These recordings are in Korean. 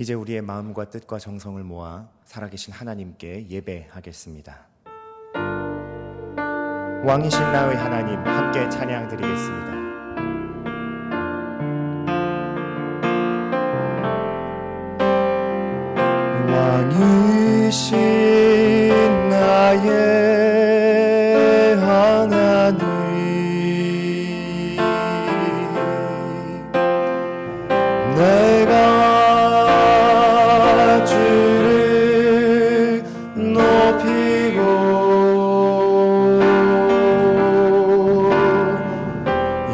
이제 우리의 마음과 뜻과 정성을 모아 살아계신 하나님께 예배하겠습니다. 왕이신 나의 하나님, 함께 찬양 드리겠습니다. 왕이신 나의 하나님, 내가 주를 높이고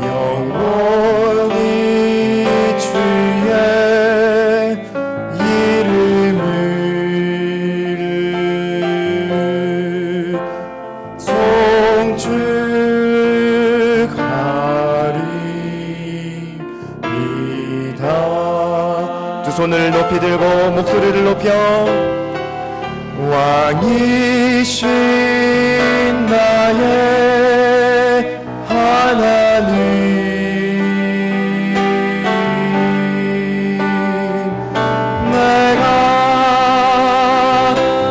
영원히 주의 이름을 송축하리이다. 두 손을 높이 들고 목소리를 높여 왕이신 나의 하나님, 내가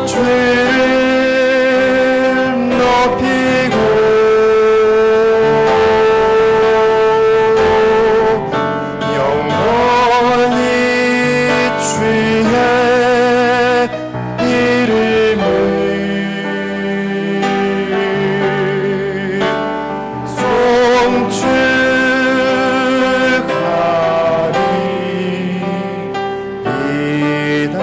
주를 높이고 영원히 주의 이름을 송축하리이다.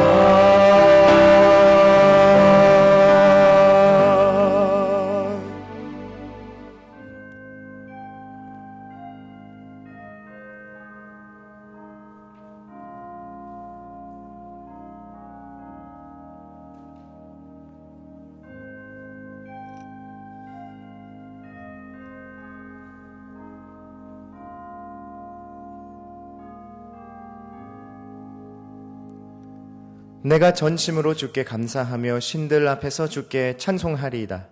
내가 전심으로 주께 감사하며 신들 앞에서 주께 찬송하리이다.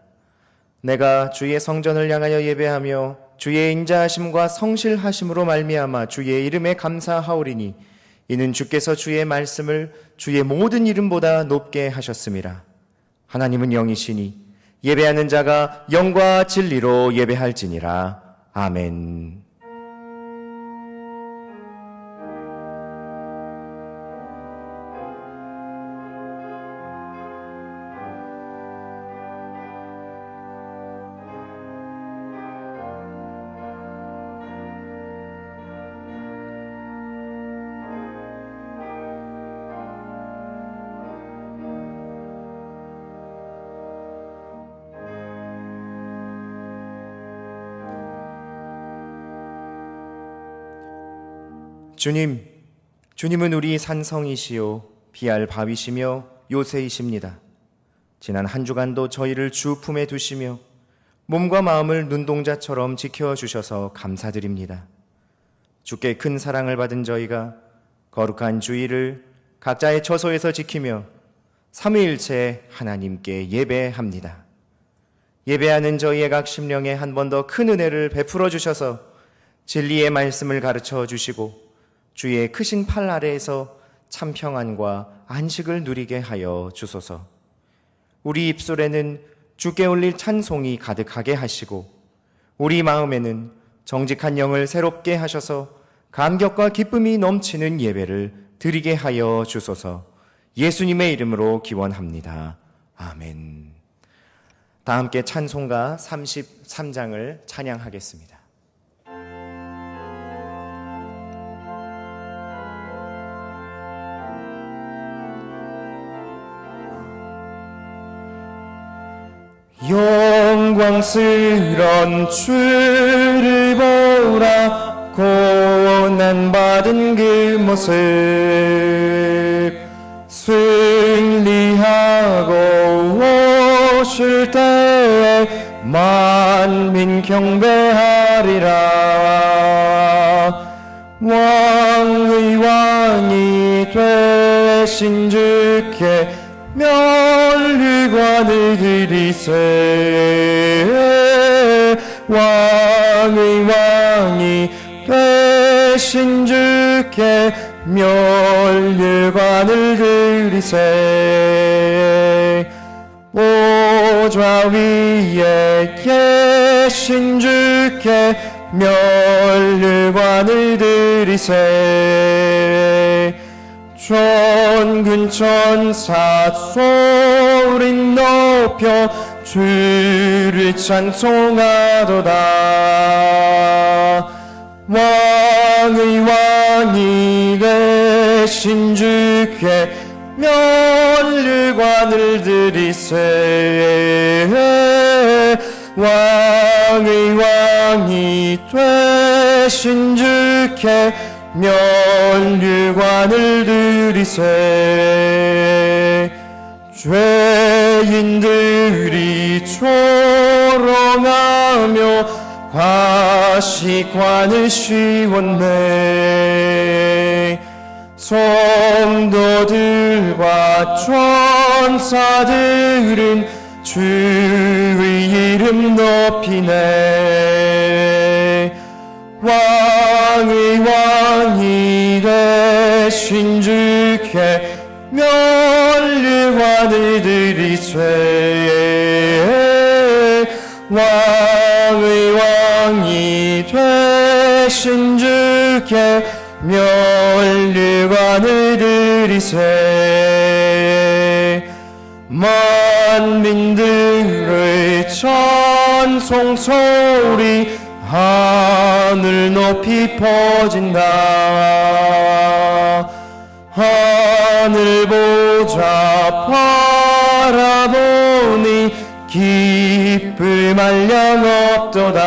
내가 주의 성전을 향하여 예배하며 주의 인자하심과 성실하심으로 말미암아 주의 이름에 감사하오리니 이는 주께서 주의 말씀을 주의 모든 이름보다 높게 하셨음이라. 하나님은 영이시니 예배하는 자가 영과 진리로 예배할지니라. 아멘. 주님은 우리 산성이시요 피할 바위시며 요새이십니다. 지난 한 주간도 저희를 주 품에 두시며 몸과 마음을 눈동자처럼 지켜주셔서 감사드립니다. 주께 큰 사랑을 받은 저희가 거룩한 주일을 각자의 처소에서 지키며 삼위일체 하나님께 예배합니다. 예배하는 저희의 각 심령에 한 번 더 큰 은혜를 베풀어 주셔서 진리의 말씀을 가르쳐 주시고 주의 크신 팔 아래에서 참 평안과 안식을 누리게 하여 주소서. 우리 입술에는 주께 올릴 찬송이 가득하게 하시고 우리 마음에는 정직한 영을 새롭게 하셔서 감격과 기쁨이 넘치는 예배를 드리게 하여 주소서. 예수님의 이름으로 기원합니다. 아멘. 다 함께 찬송가 33장을 찬양하겠습니다. 영광스런 주를 보라. 고난받은 그 모습 승리하고 오실 때에 만민 경배하리라. 왕의 왕이 되신 주께 면류관을 드리세. 왕의 왕이 되신 주께 면류관을 들이세 보좌 위에 계신 주께 면류관을 들이세 전근 천사 소리 높여 주를 찬송하도다 왕의 왕이 되신 주께 면류관을 들이세 왕의 왕이 되신 주께 면류관을 들이세 죄인들이 조롱하며 과시관을 씌웠네 성도들과 천사들은 주의 이름 높이네 왕의 왕이 되신 주께 면류관을 들이세 왕의 왕이 되신 주께 면류관을 들이세 만민들의 찬송 소리 하늘 높이 퍼진다 하늘 보자 바라보니 기쁠 말량 없도다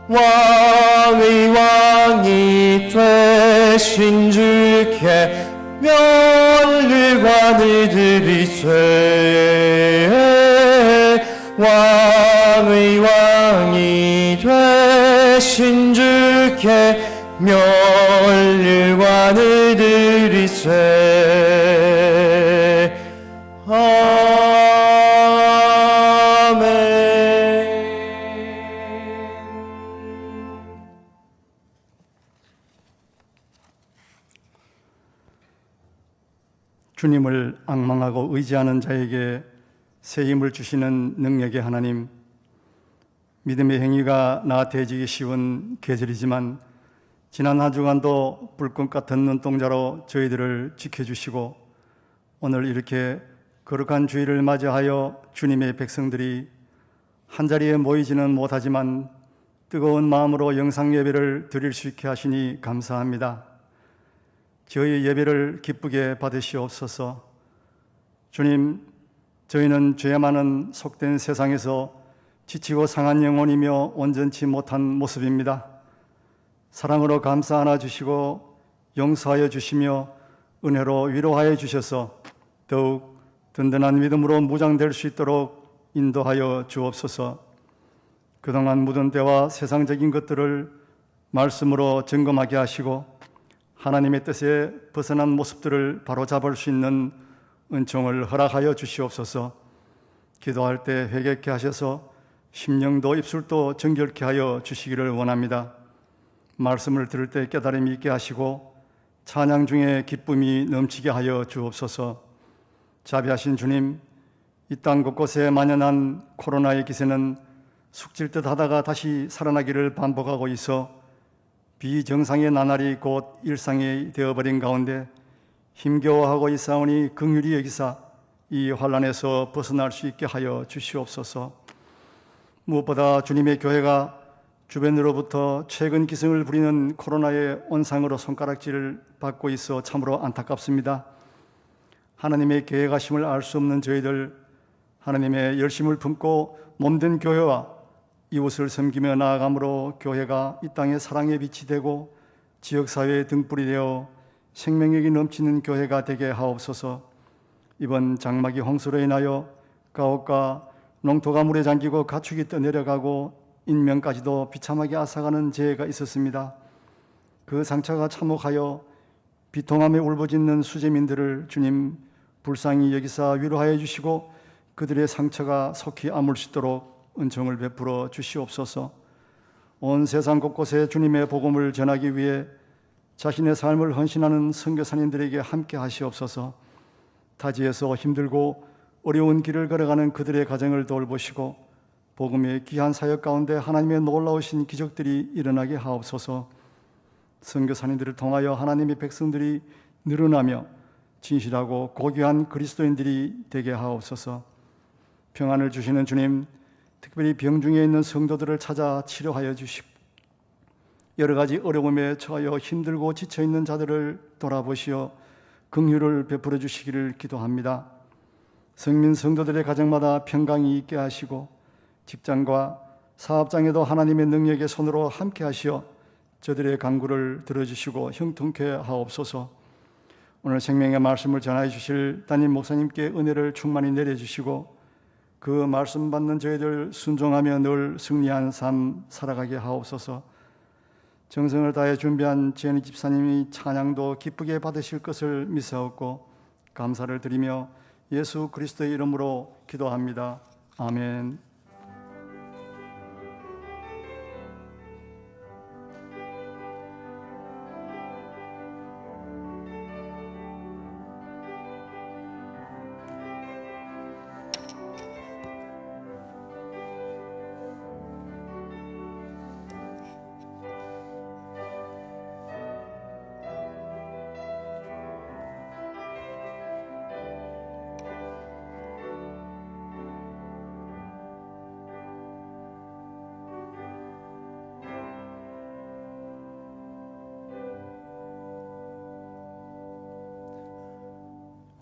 왕의 왕이 되신 주께 면류관을 들이세 왕의 왕이 되신 주께 면류관을 들이세 주님을 앙망하고 의지하는 자에게 새 힘을 주시는 능력의 하나님, 믿음의 행위가 나태해지기 쉬운 계절이지만 지난 한 주간도 불꽃 같은 눈동자로 저희들을 지켜주시고 오늘 이렇게 거룩한 주일을 맞이하여 주님의 백성들이 한자리에 모이지는 못하지만 뜨거운 마음으로 영상 예배를 드릴 수 있게 하시니 감사합니다. 저희 예배를 기쁘게 받으시옵소서. 주님, 저희는 죄 많은 속된 세상에서 지치고 상한 영혼이며 온전치 못한 모습입니다. 사랑으로 감사 하나 주시고 용서하여 주시며 은혜로 위로하여 주셔서 더욱 든든한 믿음으로 무장될 수 있도록 인도하여 주옵소서. 그동안 묻은 때와 세상적인 것들을 말씀으로 점검하게 하시고 하나님의 뜻에 벗어난 모습들을 바로잡을 수 있는 은총을 허락하여 주시옵소서. 기도할 때 회개케 하셔서 심령도 입술도 정결케 하여 주시기를 원합니다. 말씀을 들을 때 깨달음이 있게 하시고 찬양 중에 기쁨이 넘치게 하여 주옵소서. 자비하신 주님, 이 땅 곳곳에 만연한 코로나의 기세는 숙질 듯 하다가 다시 살아나기를 반복하고 있어 비정상의 나날이 곧 일상이 되어버린 가운데 힘겨워하고 있사오니 긍휼히 여기사 이 환난에서 벗어날 수 있게 하여 주시옵소서. 무엇보다 주님의 교회가 주변으로부터 최근 기승을 부리는 코로나의 온상으로 손가락질을 받고 있어 참으로 안타깝습니다. 하나님의 계획하심을 알 수 없는 저희들, 하나님의 열심을 품고 몸된 교회와 이웃을 섬기며 나아감으로 교회가 이 땅의 사랑의 빛이 되고 지역사회의 등불이 되어 생명력이 넘치는 교회가 되게 하옵소서. 이번 장마기 홍수로 인하여 가옥과 농토가 물에 잠기고 가축이 떠내려가고 인명까지도 비참하게 앗아가는 재해가 있었습니다. 그 상처가 참혹하여 비통함에 울부짖는 수재민들을 주님 불쌍히 여기사 위로하여 주시고 그들의 상처가 속히 아물 수 있도록 은총을 베풀어 주시옵소서. 온 세상 곳곳에 주님의 복음을 전하기 위해 자신의 삶을 헌신하는 선교사님들에게 함께 하시옵소서. 타지에서 힘들고 어려운 길을 걸어가는 그들의 가정을 돌보시고 복음의 귀한 사역 가운데 하나님의 놀라우신 기적들이 일어나게 하옵소서. 선교사님들을 통하여 하나님의 백성들이 늘어나며 진실하고 고귀한 그리스도인들이 되게 하옵소서. 평안을 주시는 주님, 특별히 병중에 있는 성도들을 찾아 치료하여 주시고 여러 가지 어려움에 처하여 힘들고 지쳐있는 자들을 돌아보시어 긍휼을 베풀어 주시기를 기도합니다. 성민 성도들의 가정마다 평강이 있게 하시고 직장과 사업장에도 하나님의 능력의 손으로 함께 하시어 저들의 간구를 들어주시고 형통케 하옵소서. 오늘 생명의 말씀을 전하여 주실 담임 목사님께 은혜를 충만히 내려주시고 그 말씀 받는 저희들 순종하며 늘 승리한 삶 살아가게 하옵소서. 정성을 다해 준비한 지연이 집사님이 찬양도 기쁘게 받으실 것을 믿사옵고 감사를 드리며 예수 그리스도의 이름으로 기도합니다. 아멘.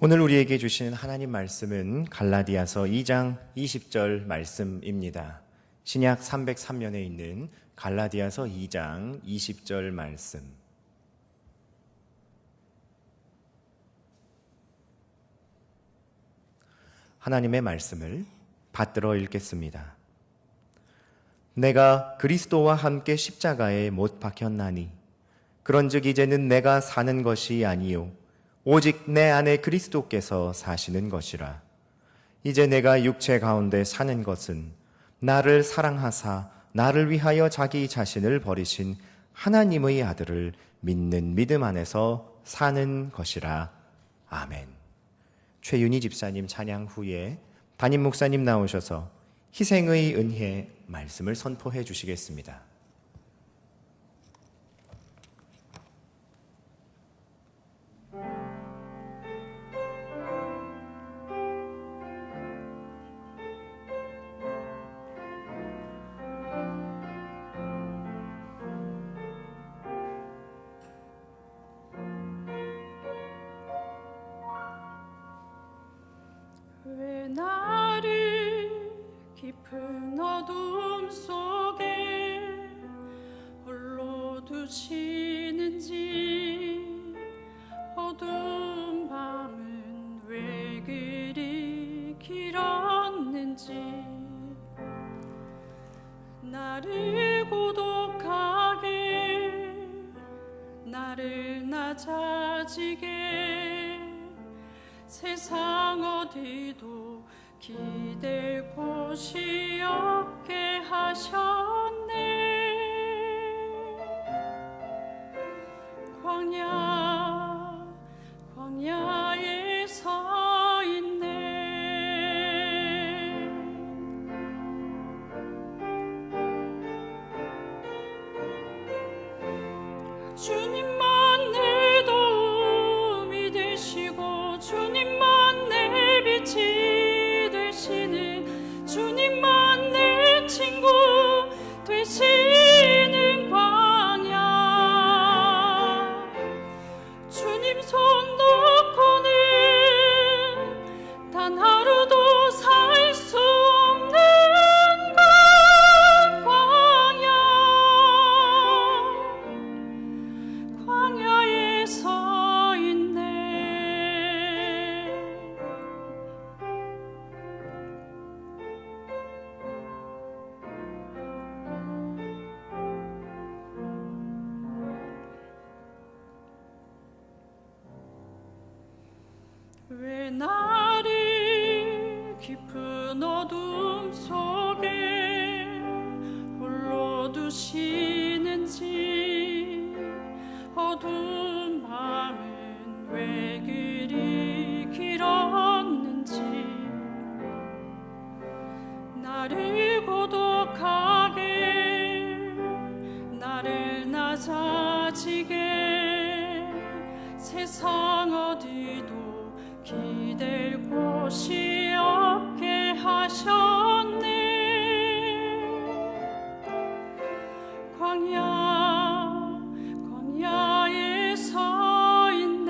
오늘 우리에게 주시는 하나님 말씀은 갈라디아서 2장 20절 말씀입니다. 신약 303면에 있는 갈라디아서 2장 20절 말씀. 하나님의 말씀을 받들어 읽겠습니다. 내가 그리스도와 함께 십자가에 못 박혔나니 그런즉 이제는 내가 사는 것이 아니요 오직 내 안에 그리스도께서 사시는 것이라. 이제 내가 육체 가운데 사는 것은 나를 사랑하사 나를 위하여 자기 자신을 버리신 하나님의 아들을 믿는 믿음 안에서 사는 것이라. 아멘. 최윤희 집사님 찬양 후에 담임 목사님 나오셔서 희생의 은혜 말씀을 선포해 주시겠습니다. 왜 나를 깊은 어둠 속에 홀로 두시는지, 어두운 밤은 왜 그리 길었는지, 나를 고독하게 나를 낮아지게 세상 어디도 기댈 곳이 없게 하셨네. 광야에 서 있네. 주님만 내 도움이 되시고 주님만 내 빛이 되시는, 주님만 내 친구 되시는 광야. 주님 손 놓고는 단 하루도 살 수 없는 광야에 서 있네. 왜 나를 깊은 어둠 속에 홀로 두시는지, 어두운 아픈 마음은 왜 그리 길었는지 나를 고독하게 나를 낮아지게 세상 어디도 기댈 곳이 없게 하셨네. 광야에 서 있네.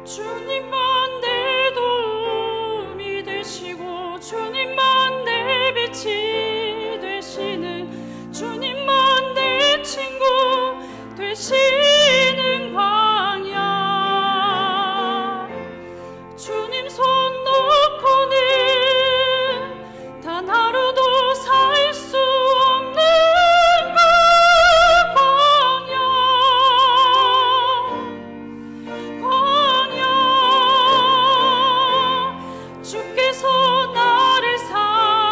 주님만 내 도움이 되시고 주님만 내 빛이 되시는 주님만 내 친구 되시는 광야. 주님 손 놓고는 단 하루도 살 수 없는 그 광야. 주께서 나를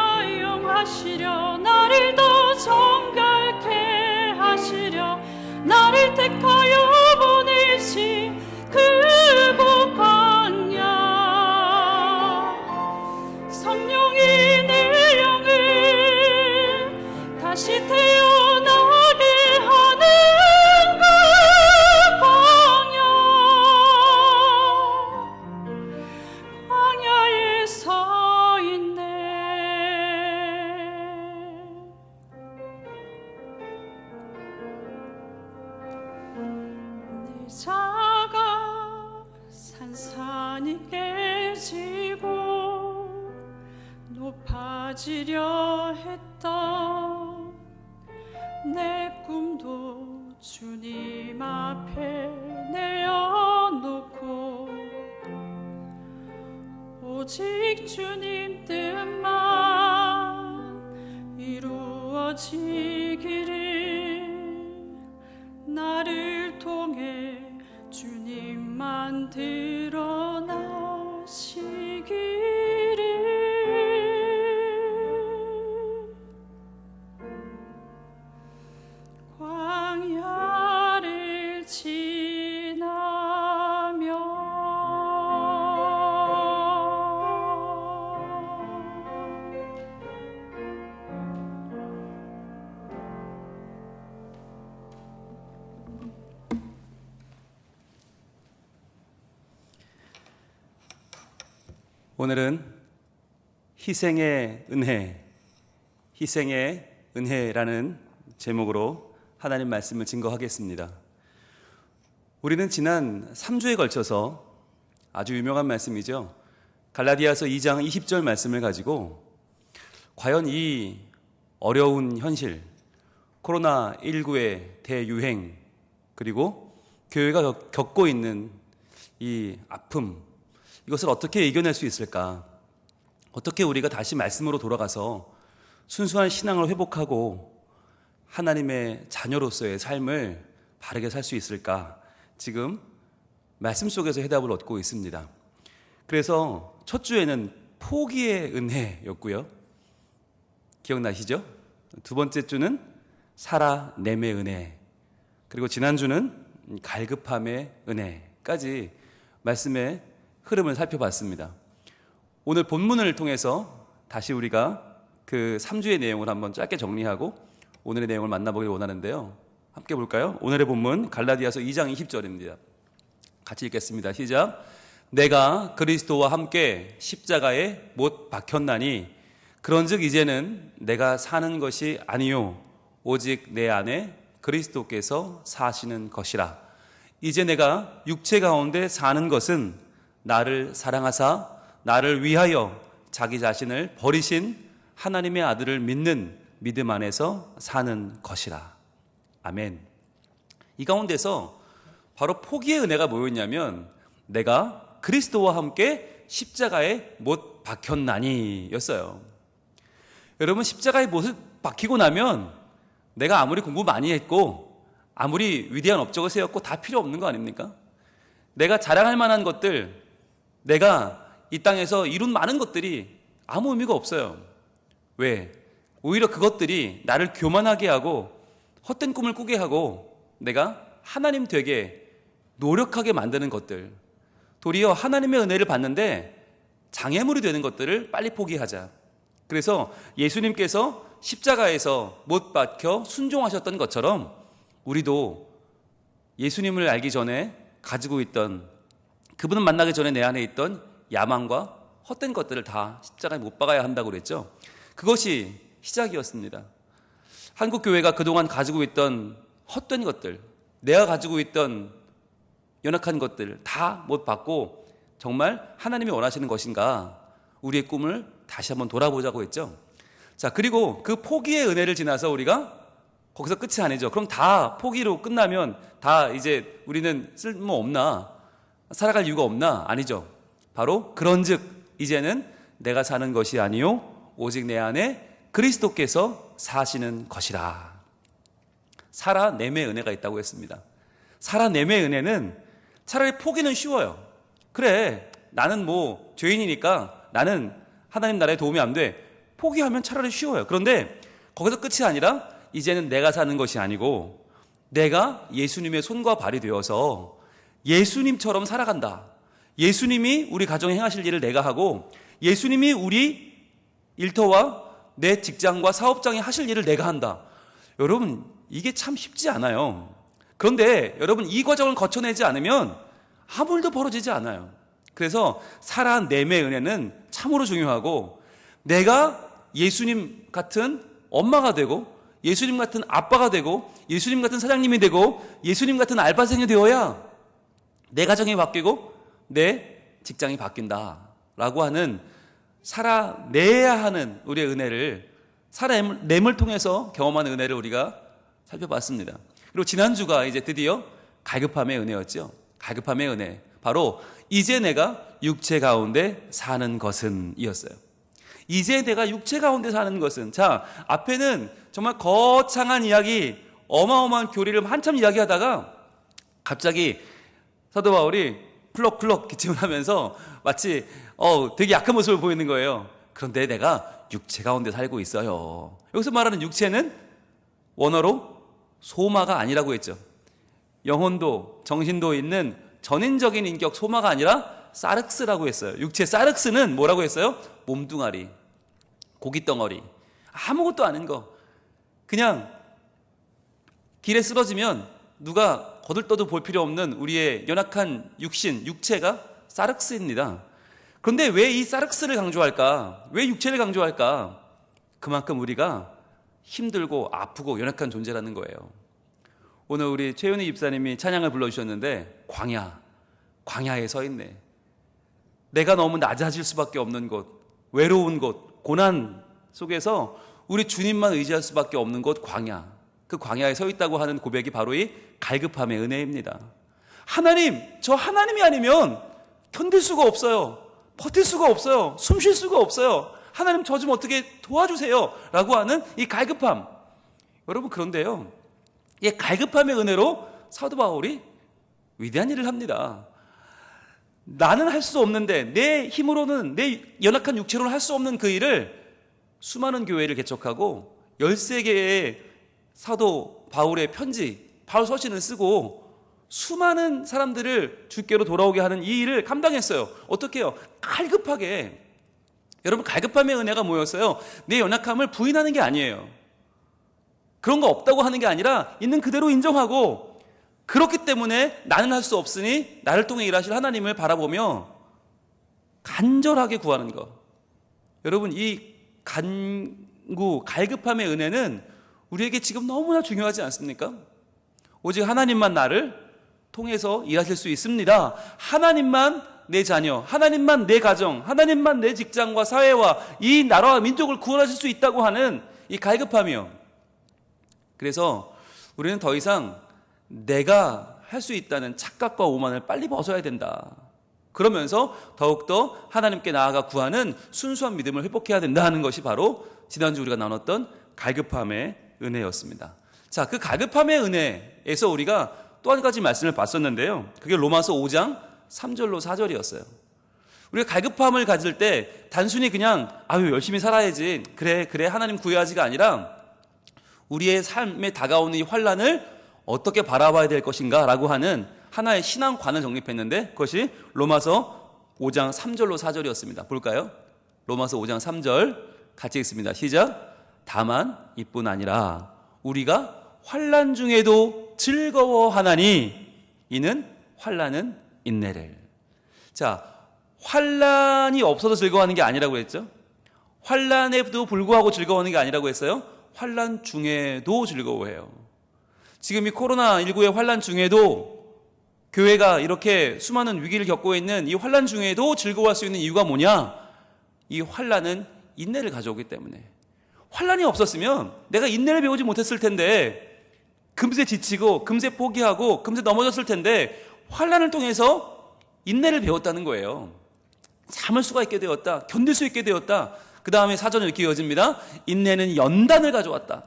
사용하시려 나를 더 정결케 하시려 나를 택하여 보내신 그곳 광야. 성령이 내 영을 다시 태어나게 하는 그 광야에 서 있네. 내 자가 산산이 깨지고 높아지려 했던 내 꿈도 주님 앞에 내어놓고 오직 주님 뜻만 이루어지기를 나를 통해 주님만 드러나시기를. 광야를 지나며 오늘은 희생의 은혜라는 제목으로 하나님 말씀을 증거하겠습니다. 우리는 지난 3주에 걸쳐서 아주 유명한 말씀이죠. 갈라디아서 2장 20절 말씀을 가지고 과연 이 어려운 현실, 코로나19의 대유행, 그리고 교회가 겪고 있는 이 아픔, 이것을 어떻게 이겨낼 수 있을까? 어떻게 우리가 다시 말씀으로 돌아가서 순수한 신앙을 회복하고 하나님의 자녀로서의 삶을 바르게 살 수 있을까? 지금 말씀 속에서 해답을 얻고 있습니다. 그래서 첫 주에는 포기의 은혜였고요. 기억나시죠? 두 번째 주는 살아냄의 은혜, 그리고 지난주는 갈급함의 은혜까지 말씀의 흐름을 살펴봤습니다. 오늘 본문을 통해서 다시 우리가 그 3주의 내용을 한번 짧게 정리하고 오늘의 내용을 만나보길 원하는데요. 함께 볼까요? 오늘의 본문 갈라디아서 2장 20절입니다. 같이 읽겠습니다. 시작. 내가 그리스도와 함께 십자가에 못 박혔나니 그런즉 이제는 내가 사는 것이 아니요 오직 내 안에 그리스도께서 사시는 것이라. 이제 내가 육체 가운데 사는 것은 나를 사랑하사 나를 위하여 자기 자신을 버리신 하나님의 아들을 믿는 믿음 안에서 사는 것이라. 아멘. 이 가운데서 바로 포기의 은혜가 뭐였냐면 내가 그리스도와 함께 십자가에 못 박혔나니 였어요. 여러분, 십자가에 못을 박히고 나면 내가 아무리 공부 많이 했고 아무리 위대한 업적을 세웠고 다 필요 없는 거 아닙니까? 내가 자랑할 만한 것들, 내가 이 땅에서 이룬 많은 것들이 아무 의미가 없어요. 왜? 오히려 그것들이 나를 교만하게 하고 헛된 꿈을 꾸게 하고 내가 하나님 되게 노력하게 만드는 것들, 도리어 하나님의 은혜를 받는데 장애물이 되는 것들을 빨리 포기하자. 그래서 예수님께서 십자가에서 못 박혀 순종하셨던 것처럼 우리도 예수님을 알기 전에 가지고 있던, 그분을 만나기 전에 내 안에 있던 야망과 헛된 것들을 다 십자가에 못 박아야 한다고 그랬죠. 그것이 시작이었습니다. 한국 교회가 그동안 가지고 있던 헛된 것들, 내가 가지고 있던 연약한 것들 다 못 받고 정말 하나님이 원하시는 것인가, 우리의 꿈을 다시 한번 돌아보자고 했죠. 자, 그리고 그 포기의 은혜를 지나서 우리가 거기서 끝이 아니죠. 그럼 다 포기로 끝나면 다 이제 우리는 쓸모 없나, 살아갈 이유가 없나? 아니죠. 바로 그런즉 이제는 내가 사는 것이 아니요 오직 내 안에 그리스도께서 사시는 것이라. 살아냄의 은혜가 있다고 했습니다. 살아냄의 은혜는 차라리 포기는 쉬워요. 그래, 나는 뭐 죄인이니까 나는 하나님 나라에 도움이 안 돼. 포기하면 차라리 쉬워요. 그런데 거기서 끝이 아니라 이제는 내가 사는 것이 아니고 내가 예수님의 손과 발이 되어서 예수님처럼 살아간다. 예수님이 우리 가정에 행하실 일을 내가 하고 예수님이 우리 일터와 내 직장과 사업장에 하실 일을 내가 한다. 여러분, 이게 참 쉽지 않아요. 그런데 여러분, 이 과정을 거쳐내지 않으면 아무 일도 벌어지지 않아요. 그래서 살아냄의 은혜는 참으로 중요하고, 내가 예수님 같은 엄마가 되고 예수님 같은 아빠가 되고 예수님 같은 사장님이 되고 예수님 같은 알바생이 되어야 내 가정이 바뀌고 내 직장이 바뀐다라고 하는, 살아내야 하는 우리의 은혜를, 살아냄을 통해서 경험하는 은혜를 우리가 살펴봤습니다. 그리고 지난주가 이제 드디어 갈급함의 은혜였죠. 갈급함의 은혜, 바로 이제 내가 육체 가운데 사는 것은 이었어요. 이제 내가 육체 가운데 사는 것은, 자, 앞에는 정말 거창한 이야기, 어마어마한 교리를 한참 이야기하다가 갑자기 사도 바울이 쿨럭쿨럭 기침을 하면서 마치 되게 약한 모습을 보이는 거예요. 그런데 내가 육체 가운데 살고 있어요. 여기서 말하는 육체는 원어로 소마가 아니라고 했죠. 영혼도 정신도 있는 전인적인 인격 소마가 아니라 사륵스라고 했어요. 육체 사륵스는 뭐라고 했어요? 몸뚱아리, 고깃덩어리, 아무것도 아닌 거. 그냥 길에 쓰러지면 누가 거들떠도 볼 필요 없는 우리의 연약한 육신, 육체가 사륵스입니다. 그런데 왜 이 사륵스를 강조할까? 왜 육체를 강조할까? 그만큼 우리가 힘들고 아프고 연약한 존재라는 거예요. 오늘 우리 최윤희 집사님이 찬양을 불러주셨는데, 광야에 서 있네. 내가 너무 낮아질 수밖에 없는 곳, 외로운 곳, 고난 속에서 우리 주님만 의지할 수밖에 없는 곳, 광야. 그 광야에 서 있다고 하는 고백이 바로 이 갈급함의 은혜입니다. 하나님, 저 하나님이 아니면 견딜 수가 없어요. 버틸 수가 없어요. 숨 쉴 수가 없어요. 하나님, 저 좀 어떻게 도와주세요 라고 하는 이 갈급함. 여러분, 그런데요, 이 갈급함의 은혜로 사도 바울이 위대한 일을 합니다. 나는 할 수 없는데, 내 힘으로는, 내 연약한 육체로는 할 수 없는 그 일을 수많은 교회를 개척하고 13개의 사도 바울의 편지, 바울 서신을 쓰고 수많은 사람들을 주께로 돌아오게 하는 이 일을 감당했어요. 어떻게 해요? 갈급하게. 여러분, 갈급함의 은혜가 뭐였어요? 내 연약함을 부인하는 게 아니에요. 그런 거 없다고 하는 게 아니라 있는 그대로 인정하고, 그렇기 때문에 나는 할 수 없으니 나를 통해 일하실 하나님을 바라보며 간절하게 구하는 것. 여러분, 이 갈급함의 은혜는 우리에게 지금 너무나 중요하지 않습니까? 오직 하나님만 나를 통해서 일하실 수 있습니다. 하나님만 내 자녀, 하나님만 내 가정, 하나님만 내 직장과 사회와 이 나라와 민족을 구원하실 수 있다고 하는 이 갈급함이요. 그래서 우리는 더 이상 내가 할 수 있다는 착각과 오만을 빨리 벗어야 된다. 그러면서 더욱더 하나님께 나아가 구하는 순수한 믿음을 회복해야 된다 하는 것이 바로 지난주 우리가 나눴던 갈급함의 은혜였습니다. 자, 그 갈급함의 은혜에서 우리가 또 한 가지 말씀을 봤었는데요. 그게 로마서 5장 3절로 4절이었어요. 우리가 갈급함을 가질 때 단순히 그냥 아유 열심히 살아야지 그래 하나님 구해야지가 아니라 우리의 삶에 다가오는 이 환난을 어떻게 바라봐야 될 것인가 라고 하는 하나의 신앙관을 정립했는데 그것이 로마서 5장 3절로 4절이었습니다. 볼까요? 로마서 5장 3절 같이 읽습니다. 시작. 다만 이뿐 아니라 우리가 환난 중에도 즐거워하나니 이는 환난은 인내를. 자, 환난이 없어서 즐거워하는 게 아니라고 했죠. 환난에도 불구하고 즐거워하는 게 아니라고 했어요. 환난 중에도 즐거워해요. 지금 이 코로나19의 환난 중에도 교회가 이렇게 수많은 위기를 겪고 있는 이 환난 중에도 즐거워할 수 있는 이유가 뭐냐? 이 환난은 인내를 가져오기 때문에. 환난이 없었으면 내가 인내를 배우지 못했을 텐데 금세 지치고 금세 포기하고 금세 넘어졌을 텐데 환난을 통해서 인내를 배웠다는 거예요. 참을 수가 있게 되었다. 견딜 수 있게 되었다. 그 다음에 사전에 이렇게 이어집니다. 인내는 연단을 가져왔다.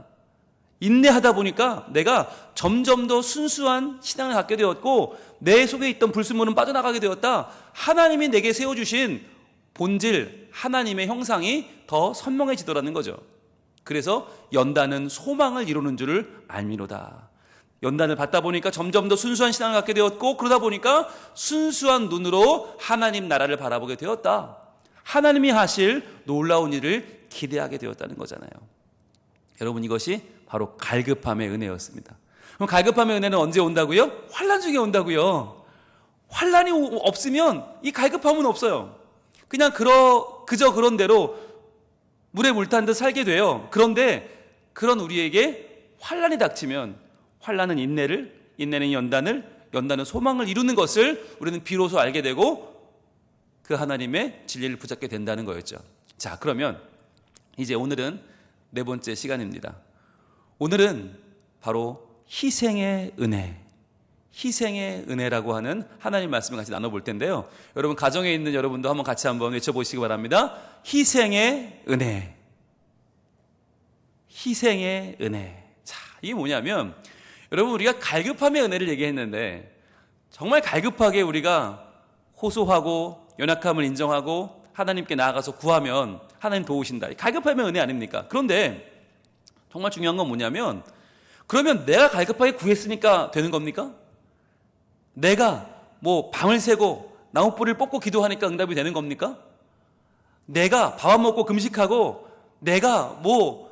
인내하다 보니까 내가 점점 더 순수한 신앙을 갖게 되었고 내 속에 있던 불순물은 빠져나가게 되었다. 하나님이 내게 세워주신 본질, 하나님의 형상이 더 선명해지더라는 거죠. 그래서 연단은 소망을 이루는 줄을 알미로다. 연단을 받다 보니까 점점 더 순수한 신앙을 갖게 되었고 그러다 보니까 순수한 눈으로 하나님 나라를 바라보게 되었다. 하나님이 하실 놀라운 일을 기대하게 되었다는 거잖아요. 여러분 이것이 바로 갈급함의 은혜였습니다. 그럼 갈급함의 은혜는 언제 온다고요? 환난 중에 온다고요. 환난이 없으면 이 갈급함은 없어요. 그냥 그저 그런 대로 물에 물 탄 듯 살게 돼요. 그런데 그런 우리에게 환난이 닥치면 환난은 인내를, 인내는 연단을, 연단은 소망을 이루는 것을 우리는 비로소 알게 되고 그 하나님의 진리를 붙잡게 된다는 거였죠. 자, 그러면 이제 오늘은 네 번째 시간입니다. 오늘은 바로 희생의 은혜, 희생의 은혜라고 하는 하나님 말씀을 같이 나눠볼 텐데요. 여러분 가정에 있는 여러분도 한번 같이 한번 외쳐보시기 바랍니다. 희생의 은혜, 희생의 은혜. 자, 이게 뭐냐면 여러분 우리가 갈급함의 은혜를 얘기했는데 정말 갈급하게 우리가 호소하고 연약함을 인정하고 하나님께 나아가서 구하면 하나님 도우신다. 갈급함의 은혜 아닙니까? 그런데 정말 중요한 건 뭐냐면 그러면 내가 갈급하게 구했으니까 되는 겁니까? 내가 뭐 밤을 새고 나무뿌리를 뽑고 기도하니까 응답이 되는 겁니까? 내가 밥 안 먹고 금식하고 내가 뭐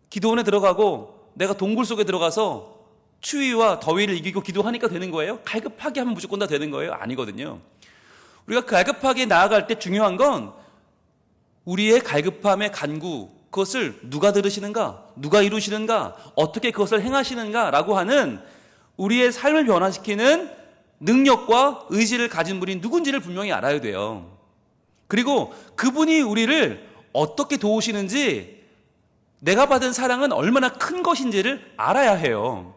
기도원에 들어가고 내가 동굴 속에 들어가서 추위와 더위를 이기고 기도하니까 되는 거예요? 갈급하게 하면 무조건 다 되는 거예요? 아니거든요. 우리가 갈급하게 나아갈 때 중요한 건 우리의 갈급함의 간구, 그것을 누가 들으시는가, 누가 이루시는가, 어떻게 그것을 행하시는가 라고 하는 우리의 삶을 변화시키는 능력과 의지를 가진 분이 누군지를 분명히 알아야 돼요. 그리고 그분이 우리를 어떻게 도우시는지 내가 받은 사랑은 얼마나 큰 것인지를 알아야 해요.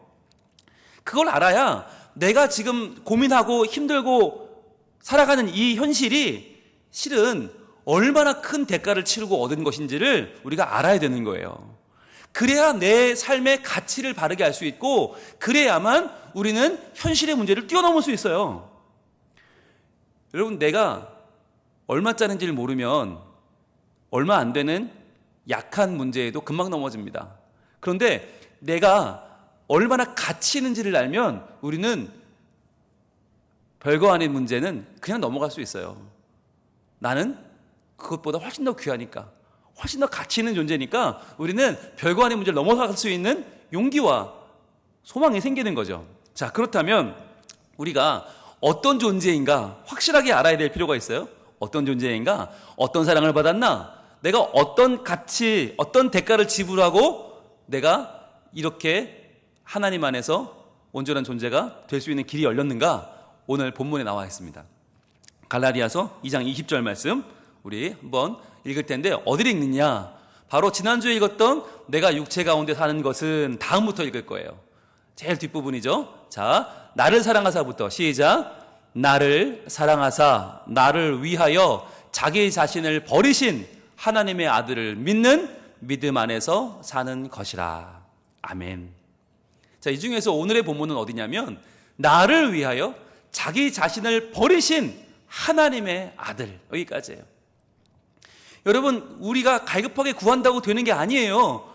그걸 알아야 내가 지금 고민하고 힘들고 살아가는 이 현실이 실은 얼마나 큰 대가를 치르고 얻은 것인지를 우리가 알아야 되는 거예요. 그래야 내 삶의 가치를 바르게 알 수 있고 그래야만 우리는 현실의 문제를 뛰어넘을 수 있어요. 여러분 내가 얼마짜리인지를 모르면 얼마 안 되는 약한 문제에도 금방 넘어집니다. 그런데 내가 얼마나 가치 있는지를 알면 우리는 별거 아닌 문제는 그냥 넘어갈 수 있어요. 나는 그것보다 훨씬 더 귀하니까, 훨씬 더 가치 있는 존재니까 우리는 별거 아닌 문제를 넘어갈 수 있는 용기와 소망이 생기는 거죠. 자, 그렇다면 우리가 어떤 존재인가 확실하게 알아야 될 필요가 있어요. 어떤 존재인가? 어떤 사랑을 받았나? 내가 어떤 가치, 어떤 대가를 지불하고 내가 이렇게 하나님 안에서 온전한 존재가 될 수 있는 길이 열렸는가? 오늘 본문에 나와 있습니다. 갈라디아서 2장 20절 말씀 우리 한번 읽을 텐데 어디를 읽느냐? 바로 지난주에 읽었던 내가 육체 가운데 사는 것은 다음부터 읽을 거예요. 제일 뒷부분이죠. 자, 나를 사랑하사부터 시작. 나를 사랑하사 나를 위하여 자기 자신을 버리신 하나님의 아들을 믿는 믿음 안에서 사는 것이라. 아멘. 자, 이 중에서 오늘의 본문은 어디냐면 나를 위하여 자기 자신을 버리신 하나님의 아들. 여기까지예요. 여러분, 우리가 갈급하게 구한다고 되는 게 아니에요.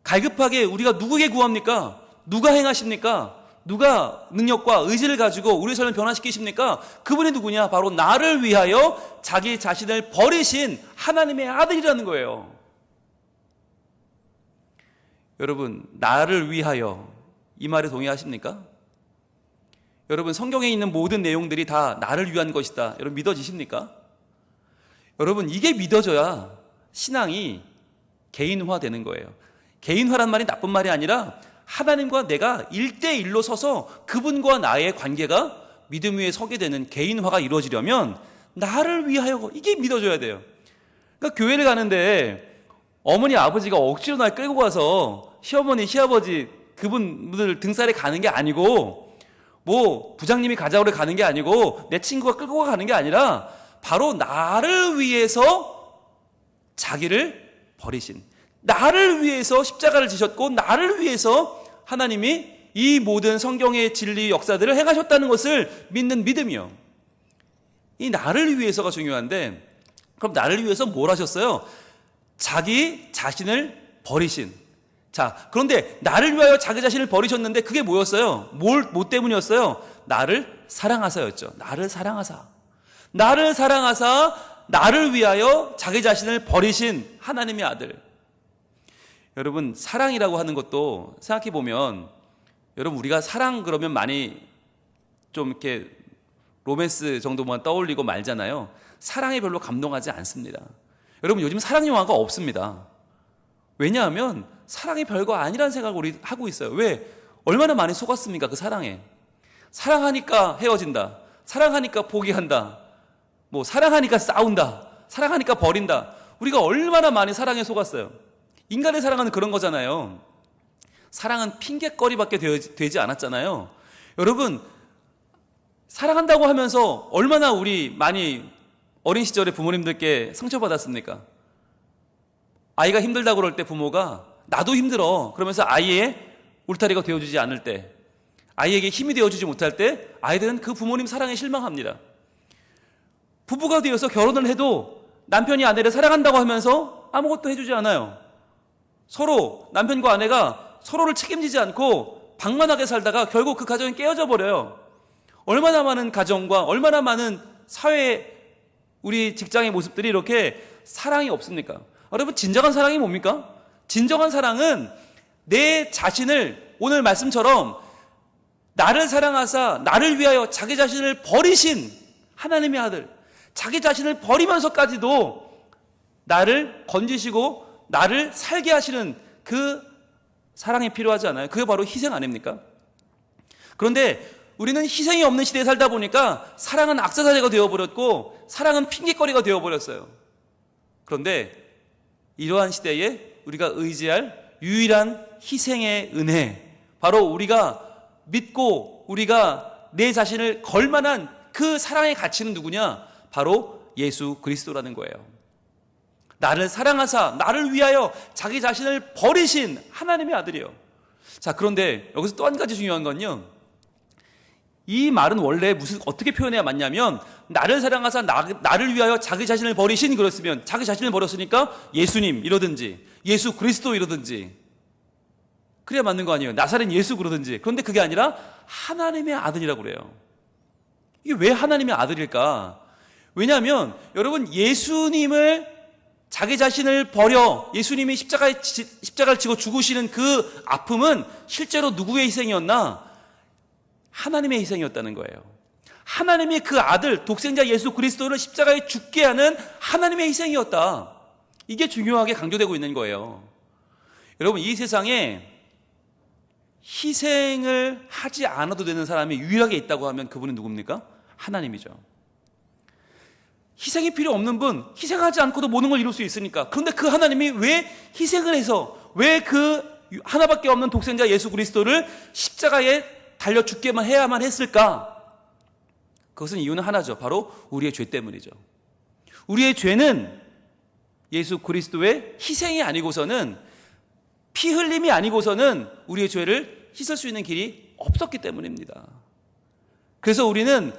갈급하게 우리가 누구에게 구합니까? 누가 행하십니까? 누가 능력과 의지를 가지고 우리 삶을 변화시키십니까? 그분이 누구냐? 바로 나를 위하여 자기 자신을 버리신 하나님의 아들이라는 거예요. 여러분, 나를 위하여, 이 말에 동의하십니까? 여러분, 성경에 있는 모든 내용들이 다 나를 위한 것이다. 여러분, 믿어지십니까? 여러분, 이게 믿어져야 신앙이 개인화 되는 거예요. 개인화란 말이 나쁜 말이 아니라 하나님과 내가 1대1로 서서 그분과 나의 관계가 믿음 위에 서게 되는 개인화가 이루어지려면 나를 위하여, 이게 믿어져야 돼요. 그러니까 교회를 가는데 어머니 아버지가 억지로 날 끌고 가서 시어머니 시아버지 그분들 등살에 가는 게 아니고, 뭐 부장님이 가자고 그래 가는 게 아니고, 내 친구가 끌고 가는 게 아니라 바로 나를 위해서 자기를 버리신, 나를 위해서 십자가를 지셨고 나를 위해서 하나님이 이 모든 성경의 진리 역사들을 행하셨다는 것을 믿는 믿음이요. 이 나를 위해서가 중요한데, 그럼 나를 위해서 뭘 하셨어요? 자기 자신을 버리신. 자, 그런데 나를 위하여 자기 자신을 버리셨는데 그게 뭐였어요? 뭐 때문이었어요? 나를 사랑하사였죠. 나를 사랑하사. 나를 사랑하사 나를 위하여 자기 자신을 버리신 하나님의 아들. 여러분, 사랑이라고 하는 것도 생각해 보면, 여러분, 우리가 사랑 그러면 많이 좀 이렇게 로맨스 정도만 떠올리고 말잖아요. 사랑에 별로 감동하지 않습니다. 여러분, 요즘 사랑 영화가 없습니다. 왜냐하면 사랑이 별거 아니라는 생각을 우리 하고 있어요. 왜? 얼마나 많이 속았습니까? 그 사랑에. 사랑하니까 헤어진다. 사랑하니까 포기한다. 뭐 사랑하니까 싸운다. 사랑하니까 버린다. 우리가 얼마나 많이 사랑에 속았어요. 인간의 사랑은 그런 거잖아요. 사랑은 핑계거리밖에 되지 않았잖아요. 여러분, 사랑한다고 하면서 얼마나 우리 많이 어린 시절에 부모님들께 상처받았습니까? 아이가 힘들다고 그럴 때 부모가 나도 힘들어 그러면서 아이의 울타리가 되어주지 않을 때, 아이에게 힘이 되어주지 못할 때 아이들은 그 부모님 사랑에 실망합니다. 부부가 되어서 결혼을 해도 남편이 아내를 사랑한다고 하면서 아무것도 해주지 않아요. 서로 남편과 아내가 서로를 책임지지 않고 방만하게 살다가 결국 그 가정이 깨어져 버려요. 얼마나 많은 가정과 얼마나 많은 사회, 우리 직장의 모습들이 이렇게 사랑이 없습니까? 여러분, 진정한 사랑이 뭡니까? 진정한 사랑은 내 자신을, 오늘 말씀처럼 나를 사랑하사 나를 위하여 자기 자신을 버리신 하나님의 아들, 자기 자신을 버리면서까지도 나를 건지시고 나를 살게 하시는 그 사랑이 필요하지 않아요? 그게 바로 희생 아닙니까? 그런데 우리는 희생이 없는 시대에 살다 보니까 사랑은 악사사제가 되어버렸고 사랑은 핑계거리가 되어버렸어요. 그런데 이러한 시대에 우리가 의지할 유일한 희생의 은혜, 바로 우리가 믿고 우리가 내 자신을 걸 만한 그 사랑의 가치는 누구냐? 바로 예수 그리스도라는 거예요. 나를 사랑하사 나를 위하여 자기 자신을 버리신 하나님의 아들이요. 자, 그런데 여기서 또 한 가지 중요한 건요, 이 말은 원래 어떻게 표현해야 맞냐면, 나를 사랑하사 나를 위하여 자기 자신을 버리신, 그랬으면 자기 자신을 버렸으니까 예수님 이러든지 예수 그리스도 이러든지 그래야 맞는 거 아니에요? 나사렛 예수 그러든지. 그런데 그게 아니라 하나님의 아들이라고 그래요. 이게 왜 하나님의 아들일까? 왜냐하면 여러분, 예수님을, 자기 자신을 버려 예수님이 십자가를 지고 죽으시는 그 아픔은 실제로 누구의 희생이었나? 하나님의 희생이었다는 거예요. 하나님이 그 아들, 독생자 예수 그리스도를 십자가에 죽게 하는 하나님의 희생이었다. 이게 중요하게 강조되고 있는 거예요. 여러분, 이 세상에 희생을 하지 않아도 되는 사람이 유일하게 있다고 하면 그분은 누굽니까? 하나님이죠. 희생이 필요 없는 분, 희생하지 않고도 모든 걸 이룰 수 있으니까. 그런데 그 하나님이 왜 희생을 해서, 왜 그 하나밖에 없는 독생자 예수 그리스도를 십자가에 달려 죽게만 해야만 했을까? 그것은 이유는 하나죠. 바로 우리의 죄 때문이죠. 우리의 죄는 예수 그리스도의 희생이 아니고서는, 피 흘림이 아니고서는 우리의 죄를 씻을 수 있는 길이 없었기 때문입니다. 그래서 우리는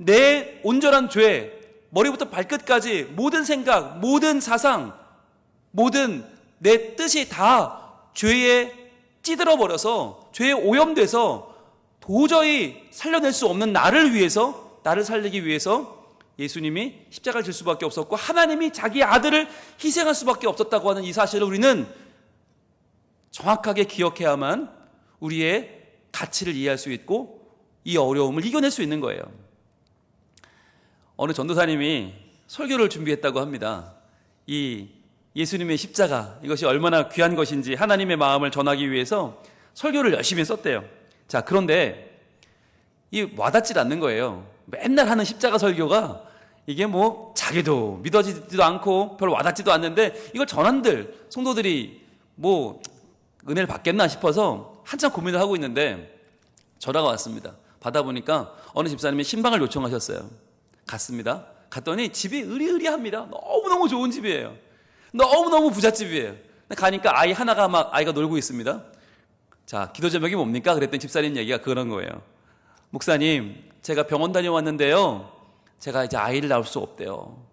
내 온전한 죄, 머리부터 발끝까지 모든 생각, 모든 사상, 모든 내 뜻이 다 죄에 찌들어 버려서 죄에 오염돼서 도저히 살려낼 수 없는 나를 위해서, 나를 살리기 위해서 예수님이 십자가를 질 수밖에 없었고 하나님이 자기 아들을 희생할 수밖에 없었다고 하는 이 사실을 우리는 정확하게 기억해야만 우리의 가치를 이해할 수 있고 이 어려움을 이겨낼 수 있는 거예요. 어느 전도사님이 설교를 준비했다고 합니다. 이 예수님의 십자가, 이것이 얼마나 귀한 것인지 하나님의 마음을 전하기 위해서 설교를 열심히 썼대요. 자, 그런데 이 와닿질 않는 거예요. 맨날 하는 십자가 설교가 이게 뭐 자기도 믿어지지도 않고 별로 와닿지도 않는데 이걸 전한들 성도들이 뭐 은혜를 받겠나 싶어서 한참 고민을 하고 있는데 전화가 왔습니다. 받아보니까 어느 집사님이 신방을 요청하셨어요. 갔습니다. 갔더니 집이 으리으리합니다. 너무너무 좋은 집이에요. 너무너무 부잣집이에요. 가니까 아이 하나가 막 아이가 놀고 있습니다. 자, 기도 제목이 뭡니까? 그랬더니 집사님 얘기가 그런 거예요. 목사님, 제가 병원 다녀왔는데요. 제가 이제 아이를 낳을 수 없대요.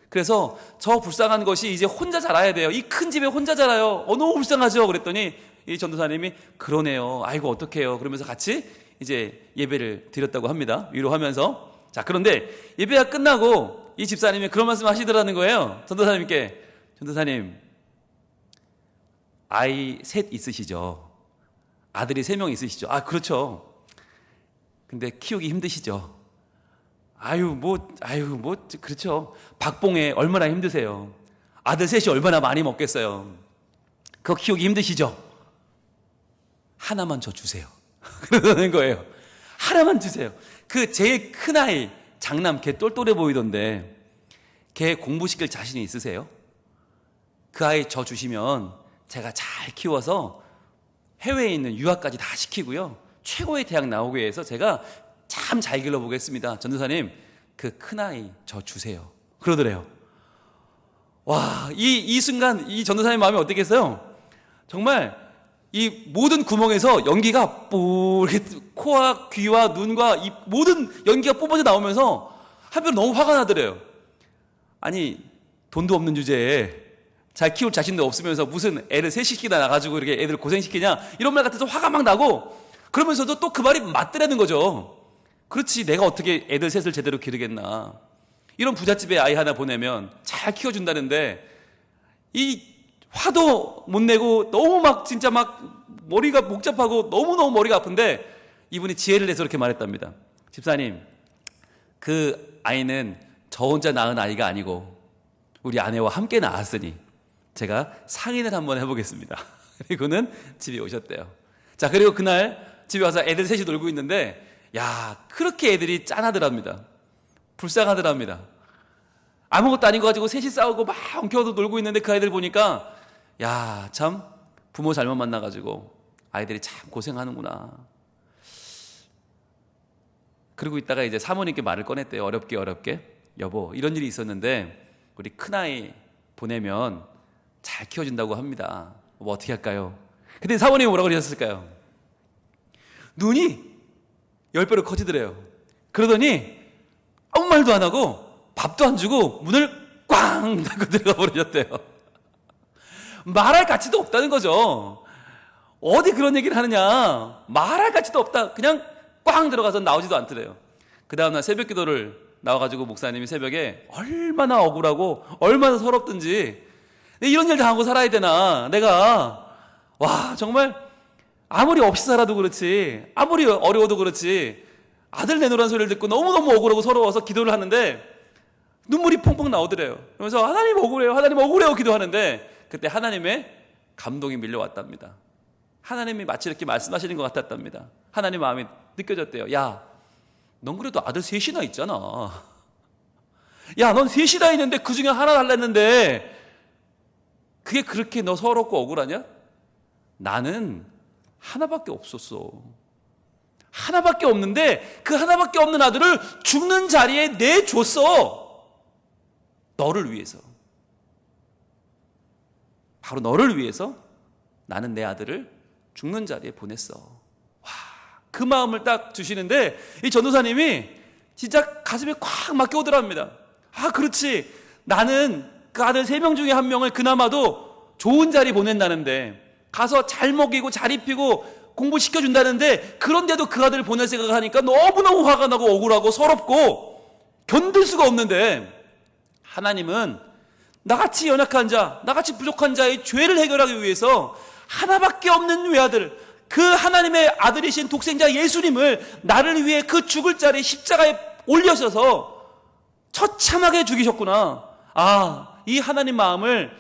그래서 저 불쌍한 것이 이제 혼자 자라야 돼요. 이 큰 집에 혼자 자라요. 너무 불쌍하죠? 그랬더니 이 전도사님이 그러네요. 아이고 어떡해요. 그러면서 같이 이제 예배를 드렸다고 합니다. 위로하면서. 자, 그런데 예배가 끝나고 이 집사님이 그런 말씀 하시더라는 거예요. 전도사님께. 전도사님, 아이 셋 있으시죠? 아들이 3명 있으시죠? 아, 그렇죠. 근데 키우기 힘드시죠? 그렇죠. 박봉에 얼마나 힘드세요. 아들 셋이 얼마나 많이 먹겠어요. 그거 키우기 힘드시죠? 하나만 저 주세요. 그러는 거예요. 하나만 주세요. 그 제일 큰 아이, 장남, 걔 똘똘해 보이던데, 걔 공부시킬 자신이 있으세요? 그 아이 저 주시면 제가 잘 키워서 해외에 있는 유학까지 다 시키고요. 최고의 대학 나오게 해서 제가 참 잘 길러보겠습니다. 전도사님, 그 큰아이 저 주세요. 그러더래요. 와, 이 순간 이 전도사님 마음이 어떻겠어요? 정말 이 모든 구멍에서 연기가 뿔, 코와 귀와 눈과 이 모든 연기가 뿜어져 나오면서 한편 너무 화가 나더래요. 아니, 돈도 없는 주제에 잘 키울 자신도 없으면서 무슨 애를 셋시키다 나가지고 이렇게 애들 고생시키냐, 이런 말 같아서 화가 막 나고, 그러면서도 또 그 말이 맞더라는 거죠. 그렇지, 내가 어떻게 애들 셋을 제대로 기르겠나. 이런 부잣집에 아이 하나 보내면 잘 키워준다는데 이 화도 못 내고 너무 막 진짜 막 머리가 복잡하고 너무너무 머리가 아픈데 이분이 지혜를 내서 이렇게 말했답니다. 집사님, 그 아이는 저 혼자 낳은 아이가 아니고 우리 아내와 함께 낳았으니 제가 상의를 한번 해보겠습니다. 그리고는 집에 오셨대요. 자, 그리고 그날 집에 와서 애들 셋이 놀고 있는데, 야, 그렇게 애들이 짠하더랍니다. 불쌍하더랍니다. 아무것도 아닌 거 가지고 셋이 싸우고 막 엉켜서 놀고 있는데 그 아이들 보니까, 야, 참 부모 잘못 만나가지고 아이들이 참 고생하는구나. 그러고 있다가 이제 사모님께 말을 꺼냈대요. 어렵게. 여보, 이런 일이 있었는데 우리 큰아이 보내면 잘 키워준다고 합니다. 뭐 어떻게 할까요? 근데 사모님이 뭐라고 그러셨을까요? 눈이 10배로 커지더래요. 그러더니 아무 말도 안 하고 밥도 안 주고 문을 꽝 닫고 들어가 버리셨대요. 말할 가치도 없다는 거죠. 어디 그런 얘기를 하느냐. 말할 가치도 없다. 그냥 꽝 들어가서 나오지도 않더래요. 그 다음날 새벽 기도를 나와가지고 목사님이 새벽에 얼마나 억울하고 얼마나 서럽든지, 이런 일 당하고 살아야 되나, 내가 와 정말 아무리 없이 살아도 그렇지, 아무리 어려워도 그렇지, 아들 내놓으라는 소리를 듣고 너무너무 억울하고 서러워서 기도를 하는데 눈물이 펑펑 나오더래요. 그러면서 하나님 억울해요 기도하는데 그때 하나님의 감동이 밀려왔답니다. 하나님이 마치 이렇게 말씀하시는 것 같았답니다. 하나님 마음이 느껴졌대요. 야, 넌 그래도 아들 셋이나 있잖아. 야, 넌 셋이나 있는데 그 중에 하나 달랬는데 그게 그렇게 너 서럽고 억울하냐? 나는 하나밖에 없었어. 하나밖에 없는데 그 하나밖에 없는 아들을 죽는 자리에 내줬어. 너를 위해서. 바로 너를 위해서 나는 내 아들을 죽는 자리에 보냈어. 와, 그 마음을 딱 주시는데 이 전도사님이 진짜 가슴에 콱 막혀 오더랍니다. 아, 그렇지. 나는 그 아들 3명 중에 1명을 그나마도 좋은 자리 보낸다는데, 가서 잘 먹이고 잘 입히고 공부시켜준다는데, 그런데도 그 아들을 보낼 생각을 하니까 너무너무 화가 나고 억울하고 서럽고 견딜 수가 없는데, 하나님은 나같이 연약한 자, 나같이 부족한 자의 죄를 해결하기 위해서 하나밖에 없는 외아들, 그 하나님의 아들이신 독생자 예수님을 나를 위해 그 죽을 자리 십자가에 올려셔서 처참하게 죽이셨구나. 아, 이 하나님 마음을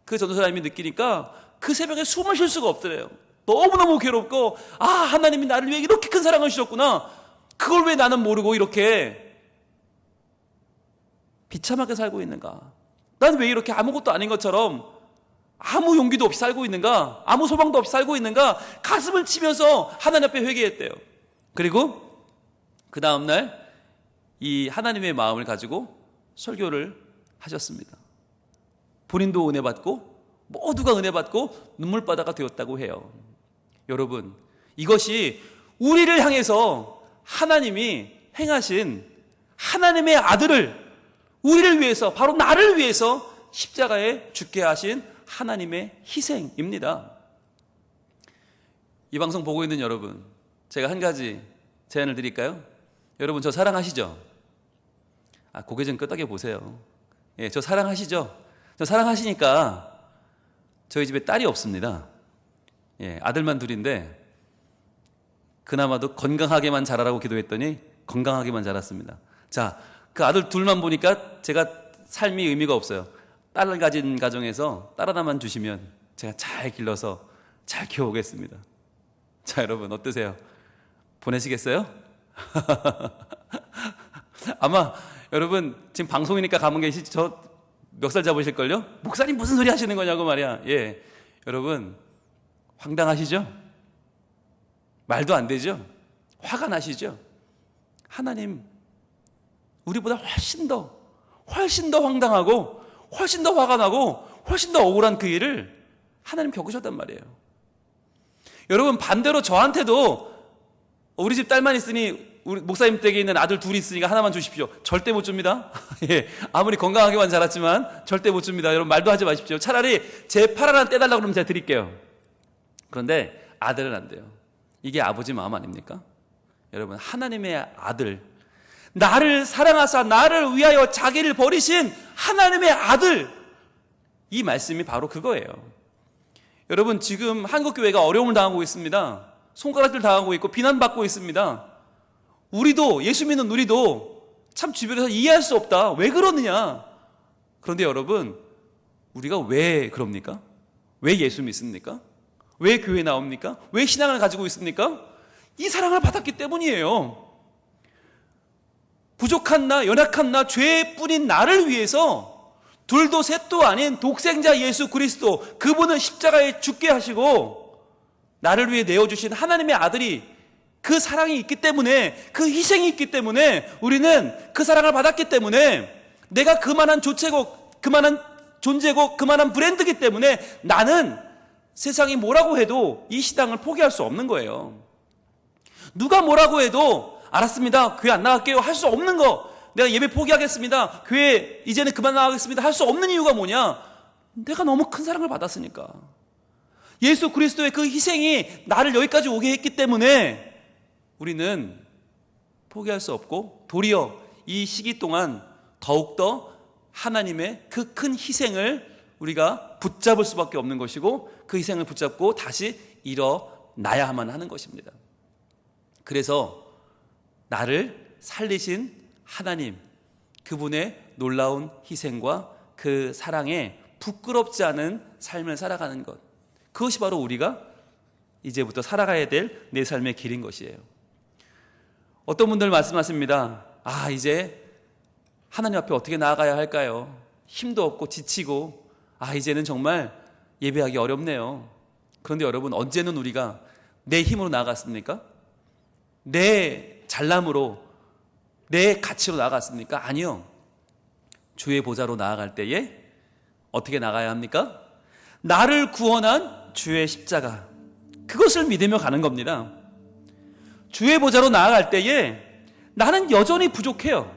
그 전도사님이 느끼니까 그 새벽에 숨을 쉴 수가 없더래요. 너무너무 괴롭고, 아, 하나님이 나를 위해 이렇게 큰 사랑을 주셨구나. 그걸 왜 나는 모르고 이렇게 비참하게 살고 있는가? 난 왜 이렇게 아무것도 아닌 것처럼 아무 용기도 없이 살고 있는가? 아무 소망도 없이 살고 있는가? 가슴을 치면서 하나님 앞에 회개했대요. 그리고 그 다음날 이 하나님의 마음을 가지고 설교를 하셨습니다. 본인도 은혜 받고 모두가 은혜 받고 눈물바다가 되었다고 해요. 여러분, 이것이 우리를 향해서 하나님이 행하신 하나님의 아들을 우리를 위해서, 바로 나를 위해서 십자가에 죽게 하신 하나님의 희생입니다. 이 방송 보고 있는 여러분, 제가 한 가지 제안을 드릴까요? 여러분, 저 사랑하시죠? 고개 좀 끄덕여 보세요. 예, 저 사랑하시죠? 저 사랑하시니까 저희 집에 딸이 없습니다. 예, 아들만 둘인데 그나마도 건강하게만 자라라고 기도했더니 건강하게만 자랐습니다. 자, 그 아들 둘만 보니까 제가 삶이 의미가 없어요. 딸을 가진 가정에서 딸 하나만 주시면 제가 잘 길러서 잘 키워오겠습니다. 자, 여러분 어떠세요? 보내시겠어요? 아마 여러분 지금 방송이니까 가면 계시지, 저 멱살 잡으실걸요? 목사님 무슨 소리 하시는 거냐고 말이야. 예, 여러분 황당하시죠? 말도 안 되죠? 화가 나시죠? 하나님 우리보다 훨씬 더 황당하고 훨씬 더 화가 나고 훨씬 더 억울한 그 일을 하나님 겪으셨단 말이에요. 여러분, 반대로 저한테도 우리 집 딸만 있으니, 우리 목사님 댁에 있는 아들 둘이 있으니까 하나만 주십시오. 절대 못 줍니다. 예, 아무리 건강하게만 자랐지만 절대 못 줍니다. 여러분 말도 하지 마십시오. 차라리 제 팔 하나 떼달라고 그러면 제가 드릴게요. 그런데 아들은 안 돼요. 이게 아버지 마음 아닙니까? 여러분, 하나님의 아들, 나를 사랑하사 나를 위하여 자기를 버리신 하나님의 아들, 이 말씀이 바로 그거예요. 여러분, 지금 한국교회가 어려움을 당하고 있습니다. 손가락질 당하고 있고 비난받고 있습니다. 우리도, 예수 믿는 우리도 참 주변에서 이해할 수 없다, 왜 그러느냐. 그런데 여러분, 우리가 왜 그럽니까? 왜 예수 믿습니까? 왜 교회 나옵니까? 왜 신앙을 가지고 있습니까? 이 사랑을 받았기 때문이에요. 부족한 나, 연약한 나, 죄에 뿌린 나를 위해서 둘도 셋도 아닌 독생자 예수 그리스도, 그분은 십자가에 죽게 하시고 나를 위해 내어주신 하나님의 아들이, 그 사랑이 있기 때문에, 그 희생이 있기 때문에, 우리는 그 사랑을 받았기 때문에, 내가 그만한 조체고, 그만한 존재고, 그만한 브랜드이기 때문에 나는 세상이 뭐라고 해도 이 신앙을 포기할 수 없는 거예요. 누가 뭐라고 해도 알았습니다, 교회 안 나갈게요 할 수 없는 거, 내가 예배 포기하겠습니다, 교회 이제는 그만 나가겠습니다 할 수 없는 이유가 뭐냐? 내가 너무 큰 사랑을 받았으니까. 예수 그리스도의 그 희생이 나를 여기까지 오게 했기 때문에 우리는 포기할 수 없고, 도리어 이 시기 동안 더욱더 하나님의 그 큰 희생을 우리가 붙잡을 수밖에 없는 것이고, 그 희생을 붙잡고 다시 일어나야만 하는 것입니다. 그래서 나를 살리신 하나님, 그분의 놀라운 희생과 그 사랑에 부끄럽지 않은 삶을 살아가는 것, 그것이 바로 우리가 이제부터 살아가야 될 내 삶의 길인 것이에요. 어떤 분들 말씀하십니다. 이제 하나님 앞에 어떻게 나아가야 할까요? 힘도 없고 지치고, 이제는 정말 예배하기 어렵네요. 그런데 여러분, 언제는 우리가 내 힘으로 나아갔습니까? 내 잘남으로, 내 가치로 나아갔습니까? 아니요. 주의 보좌로 나아갈 때에 어떻게 나가야 합니까? 나를 구원한 주의 십자가, 그것을 믿으며 가는 겁니다. 주의 보좌로 나아갈 때에 나는 여전히 부족해요.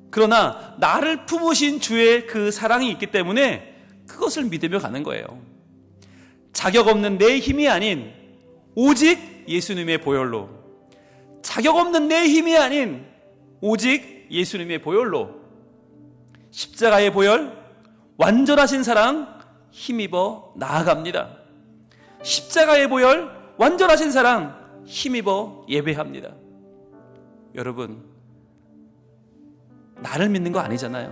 그러나 나를 품으신 주의 그 사랑이 있기 때문에 그것을 믿으며 가는 거예요. 자격 없는 내 힘이 아닌 오직 예수님의 보혈로, 자격 없는 내 힘이 아닌 오직 예수님의 보혈로, 십자가의 보혈, 완전하신 사랑 힘입어 나아갑니다. 십자가의 보혈, 완전하신 사랑 힘입어 예배합니다. 여러분, 나를 믿는 거 아니잖아요.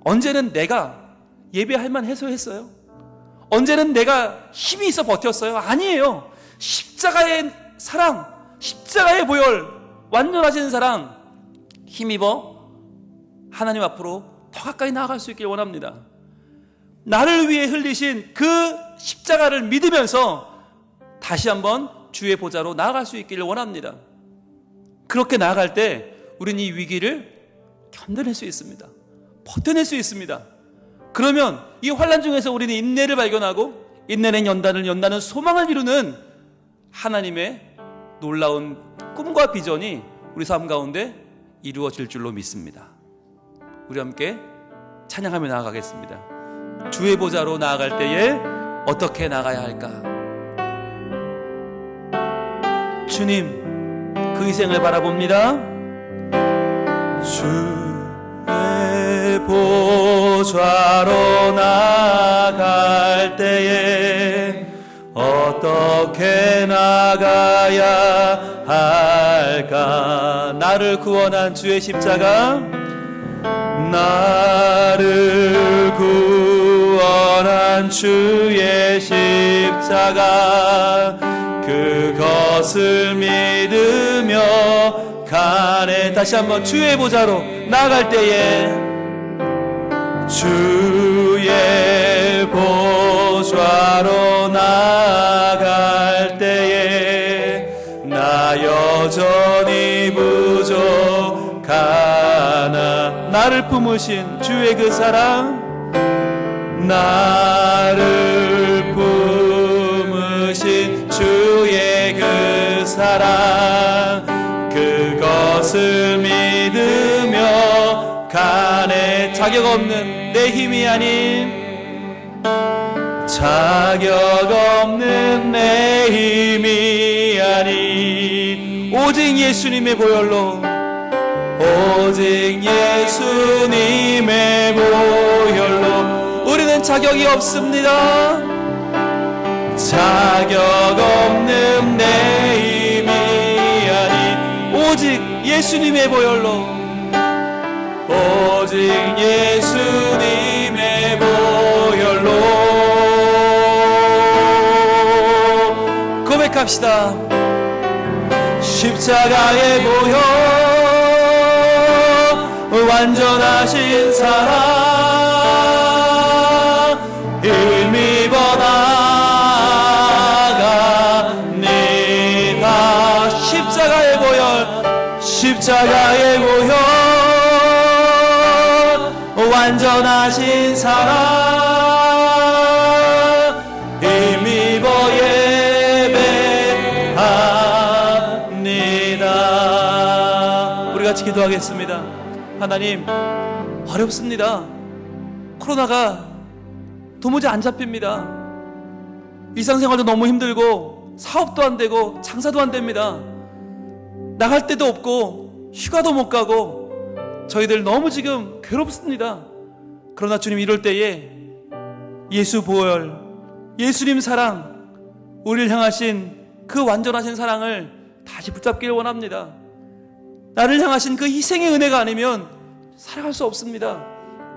언제는 내가 예배할 만 해서 했어요? 언제는 내가 힘이 있어 버텼어요? 아니에요. 십자가의 사랑, 십자가의 보혈, 완전하신 사랑 힘입어 하나님 앞으로 더 가까이 나아갈 수 있길 원합니다. 나를 위해 흘리신 그 십자가를 믿으면서 다시 한번 주의 보좌로 나아갈 수 있기를 원합니다. 그렇게 나아갈 때 우리는 이 위기를 견뎌낼 수 있습니다. 버텨낼 수 있습니다. 그러면 이 환난 중에서 우리는 인내를 발견하고 인내는 연다는 소망을 이루는 하나님의 놀라운 꿈과 비전이 우리 삶 가운데 이루어질 줄로 믿습니다. 우리 함께 찬양하며 나아가겠습니다. 주의 보좌로 나아갈 때에 어떻게 나가야 할까? 주님, 그 희생을 바라봅니다. 주의 보좌로 나아갈 때에 어떻게 나가야 할까? 나를 구원한 주의 십자가, 나를 구원한 주의 십자가, 그것을 믿으며 가네. 다시 한번 주의 보좌로 나아갈 때에, 주의 보좌로 나아갈 때에 나 여전히 부족하나. 나를 품으신 주의 그 사랑, 나를 품으신 주의 그 사랑, 그것을 믿으며 가네. 자격 없는 내 힘이 아닌, 자격 없는 내 힘이 아닌 오직 예수님의 보혈로, 오직 예수님의 보혈로 우리는 자격이 없습니다. 자격 없는 내 힘이 아닌 오직 예수님의 보혈로, 오직 예수님의 보혈로 고백합시다. 십자가의 보혈, 완전하신 사랑 힘입어 나아갑니다. 십자가의 보혈, 십자가의 보혈, 완전하신 사랑 힘입어 예배합니다. 우리 같이 기도하겠습니다. 하나님, 어렵습니다. 코로나가 도무지 안 잡힙니다. 일상생활도 너무 힘들고 사업도 안 되고 장사도 안 됩니다. 나갈 데도 없고 휴가도 못 가고 저희들 너무 지금 괴롭습니다. 그러나 주님, 이럴 때에 예수 보혈, 예수님 사랑, 우리를 향하신 그 완전하신 사랑을 다시 붙잡기를 원합니다. 나를 향하신 그 희생의 은혜가 아니면 살아갈 수 없습니다.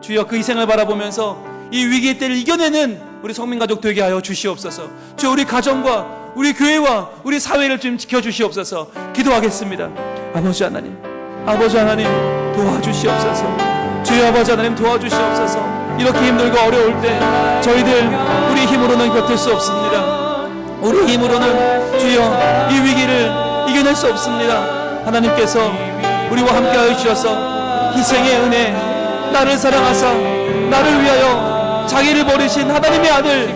주여, 그 희생을 바라보면서 이 위기의 때를 이겨내는 우리 성민가족 되게 하여 주시옵소서. 주여, 우리 가정과 우리 교회와 우리 사회를 좀 지켜주시옵소서. 기도하겠습니다. 아버지 하나님, 아버지 하나님 도와주시옵소서. 주여, 아버지 하나님 도와주시옵소서. 이렇게 힘들고 어려울 때 저희들 우리 힘으로는 버틸 수 없습니다. 우리 힘으로는 주여 이 위기를 이겨낼 수 없습니다. 하나님께서 우리와 함께하여 주셔서 희생의 은혜, 나를 사랑하사 나를 위하여 자기를 버리신 하나님의 아들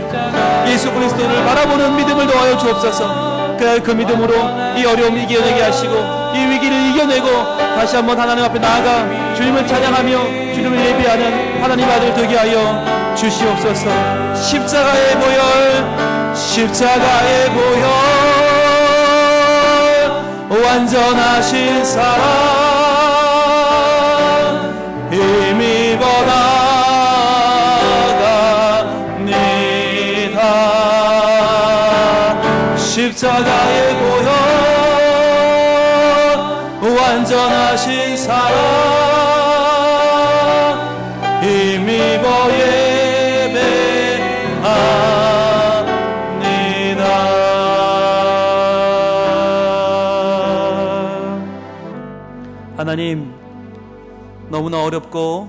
예수 그리스도를 바라보는 믿음을 더하여 주옵소서. 그 믿음으로 이 어려움 이겨내게 하시고 이 위기를 이겨내게 드러내고 다시 한번 하나님 앞에 나아가 주님을 찬양하며 주님을 예배하는 하나님 아들 되게 하여 주시옵소서. 십자가의 보혈, 십자가의 보혈, 완전하신 사랑 힘입어 나아갑니다. 십자가의 보혈, 완전하신 사랑 힘입어 하나님, 너무나 어렵고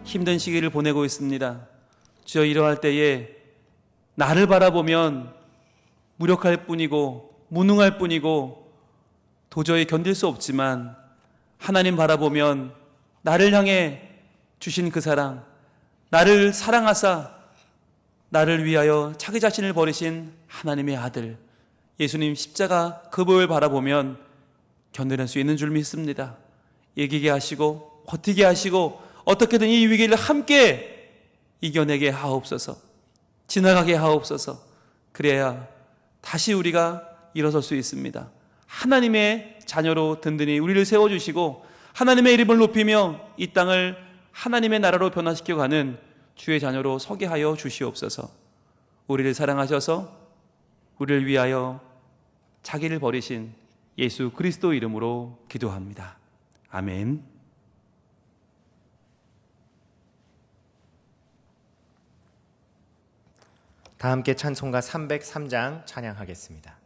힘든 시기를 보내고 있습니다. 주여, 이러할 때에 나를 바라보면 무력할 뿐이고 무능할 뿐이고 도저히 견딜 수 없지만 하나님 바라보면 나를 향해 주신 그 사랑, 나를 사랑하사 나를 위하여 자기 자신을 버리신 하나님의 아들 예수님 십자가 그 보혈 바라보면 견뎌낼 수 있는 줄 믿습니다. 이기게 하시고 버티게 하시고 어떻게든 이 위기를 함께 이겨내게 하옵소서. 지나가게 하옵소서. 그래야 다시 우리가 일어설 수 있습니다. 하나님의 자녀로 든든히 우리를 세워주시고 하나님의 이름을 높이며 이 땅을 하나님의 나라로 변화시켜가는 주의 자녀로 서게 하여 주시옵소서. 우리를 사랑하셔서 우리를 위하여 자기를 버리신 예수 그리스도 이름으로 기도합니다. 아멘. 다 함께 찬송가 303장 찬양하겠습니다.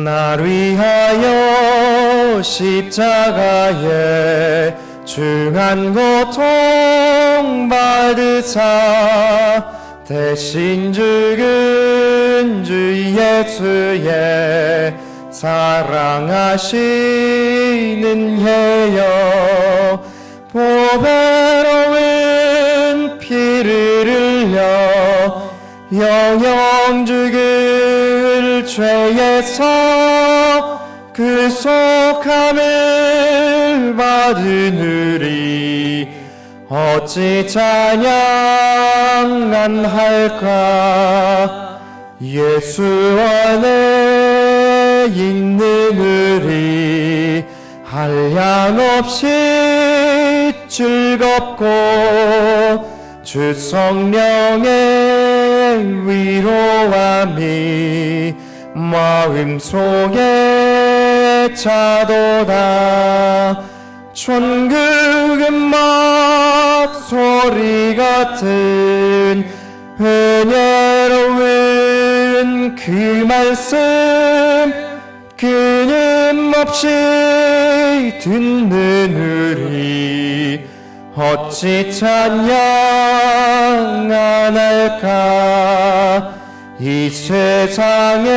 날 위하여 십자가에 중한 고통 받으사 대신 죽은 주 예수의 사랑하시는 해여 보배로운 피를 흘려 영영 죽을 죄에서 그 속함을 받으느리 어찌 찬양 안 할까. 예수 안에 있는 우리 한량없이 즐겁고 주 성령의 위로함이 마음속에 차도다. 천국 음악 소리 같은 은혜로운 그 말씀 끊임없이 듣는 우리 어찌 찬양 안 할까. 이 세상의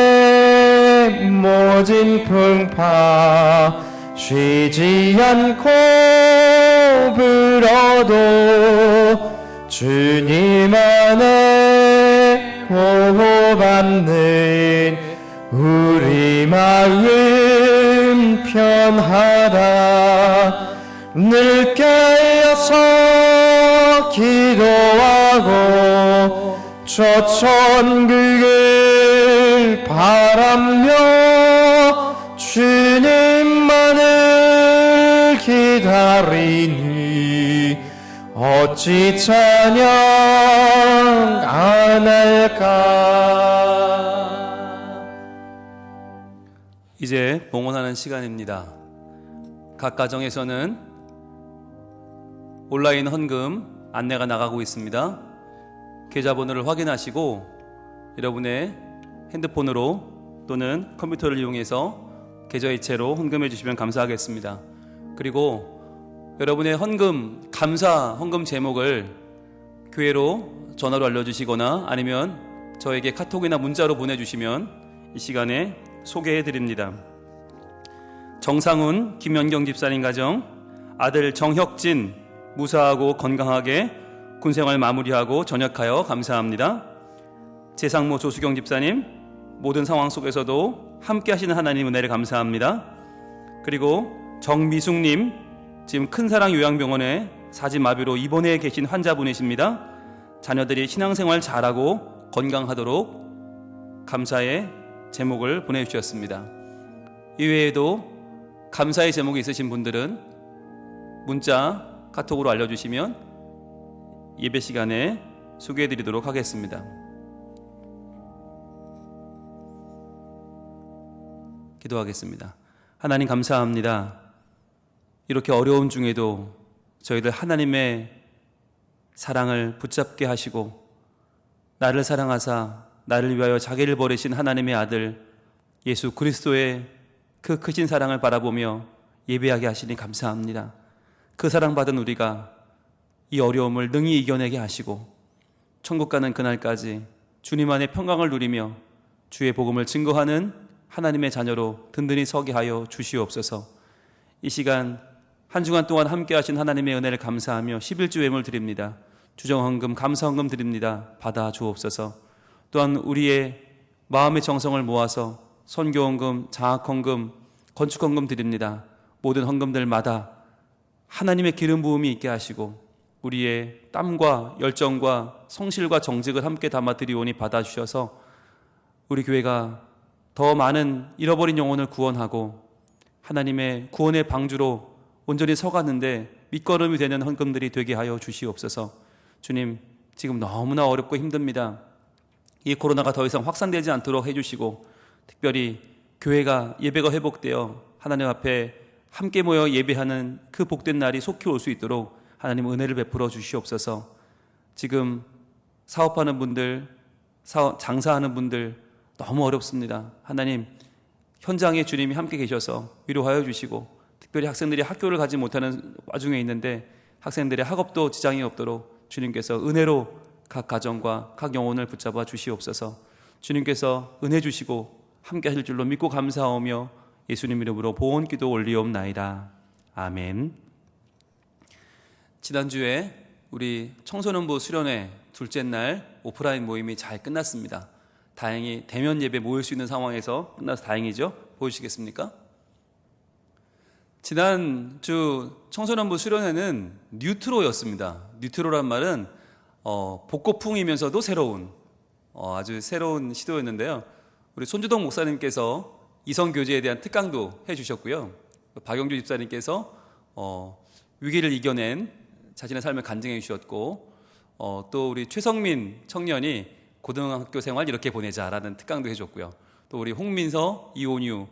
모진 풍파 쉬지 않고 불어도 주님 안에 보호받는 우리 마음 편하다. 늘 깨어서 기도하고 저 천국을 바라며 주님만을 기다리니 어찌 찬양 안 할까. 이제 봉헌하는 시간입니다. 각 가정에서는 온라인 헌금 안내가 나가고 있습니다. 계좌번호를 확인하시고 여러분의 핸드폰으로 또는 컴퓨터를 이용해서 계좌이체로 헌금해 주시면 감사하겠습니다. 그리고 여러분의 헌금, 감사 헌금 제목을 교회로 전화로 알려주시거나 아니면 저에게 카톡이나 문자로 보내주시면 이 시간에 소개해 드립니다. 정상훈, 김연경 집사님 가정, 아들 정혁진 무사하고 건강하게 군생활 마무리하고 전역하여 감사합니다. 재상모 조수경 집사님, 모든 상황 속에서도 함께 하시는 하나님 은혜를 감사합니다. 그리고 정미숙님, 지금 큰사랑 요양병원에 사지마비로 입원해 계신 환자분이십니다. 자녀들이 신앙생활 잘하고 건강하도록 감사의 제목을 보내주셨습니다. 이외에도 감사의 제목이 있으신 분들은 문자, 카톡으로 알려주시면 예배 시간에 소개해드리도록 하겠습니다. 기도하겠습니다. 하나님 감사합니다. 이렇게 어려움 중에도 저희들 하나님의 사랑을 붙잡게 하시고 나를 사랑하사 나를 위하여 자기를 버리신 하나님의 아들 예수 그리스도의 그 크신 사랑을 바라보며 예배하게 하시니 감사합니다. 그 사랑받은 우리가 이 어려움을 능히 이겨내게 하시고 천국 가는 그날까지 주님 안에 평강을 누리며 주의 복음을 증거하는 하나님의 자녀로 든든히 서게 하여 주시옵소서. 이 시간 한 주간 동안 함께 하신 하나님의 은혜를 감사하며 11주 외물 드립니다. 주정헌금, 감사헌금 드립니다. 받아 주옵소서. 또한 우리의 마음의 정성을 모아서 선교헌금, 장학헌금, 건축헌금 드립니다. 모든 헌금들마다 하나님의 기름 부음이 있게 하시고 우리의 땀과 열정과 성실과 정직을 함께 담아 드리오니 받아주셔서 우리 교회가 더 많은 잃어버린 영혼을 구원하고 하나님의 구원의 방주로 온전히 서가는데 밑거름이 되는 헌금들이 되게 하여 주시옵소서. 주님, 지금 너무나 어렵고 힘듭니다. 이 코로나가 더 이상 확산되지 않도록 해주시고 특별히 교회가 예배가 회복되어 하나님 앞에 함께 모여 예배하는 그 복된 날이 속히 올 수 있도록 하나님 은혜를 베풀어 주시옵소서. 지금 사업하는 분들, 장사하는 분들 너무 어렵습니다. 하나님, 현장에 주님이 함께 계셔서 위로하여 주시고 특별히 학생들이 학교를 가지 못하는 와중에 있는데 학생들의 학업도 지장이 없도록 주님께서 은혜로 각 가정과 각 영혼을 붙잡아 주시옵소서. 주님께서 은혜 주시고 함께 하실 줄로 믿고 감사하오며 예수님 이름으로 보온기도 올리옵나이다. 아멘. 지난주에 우리 청소년부 수련회 둘째 날 오프라인 모임이 잘 끝났습니다. 다행히 대면 예배 모일 수 있는 상황에서 끝나서 다행이죠. 보여주시겠습니까? 지난주 청소년부 수련회는 뉴트로였습니다. 뉴트로란 말은 복고풍이면서도 새로운 아주 새로운 시도였는데요. 우리 손주동 목사님께서 이성교제에 대한 특강도 해주셨고요. 박영주 집사님께서 위기를 이겨낸 자신의 삶을 간증해 주셨고 또 우리 최성민 청년이 고등학교 생활 이렇게 보내자라는 특강도 해줬고요. 또 우리 홍민서, 이온유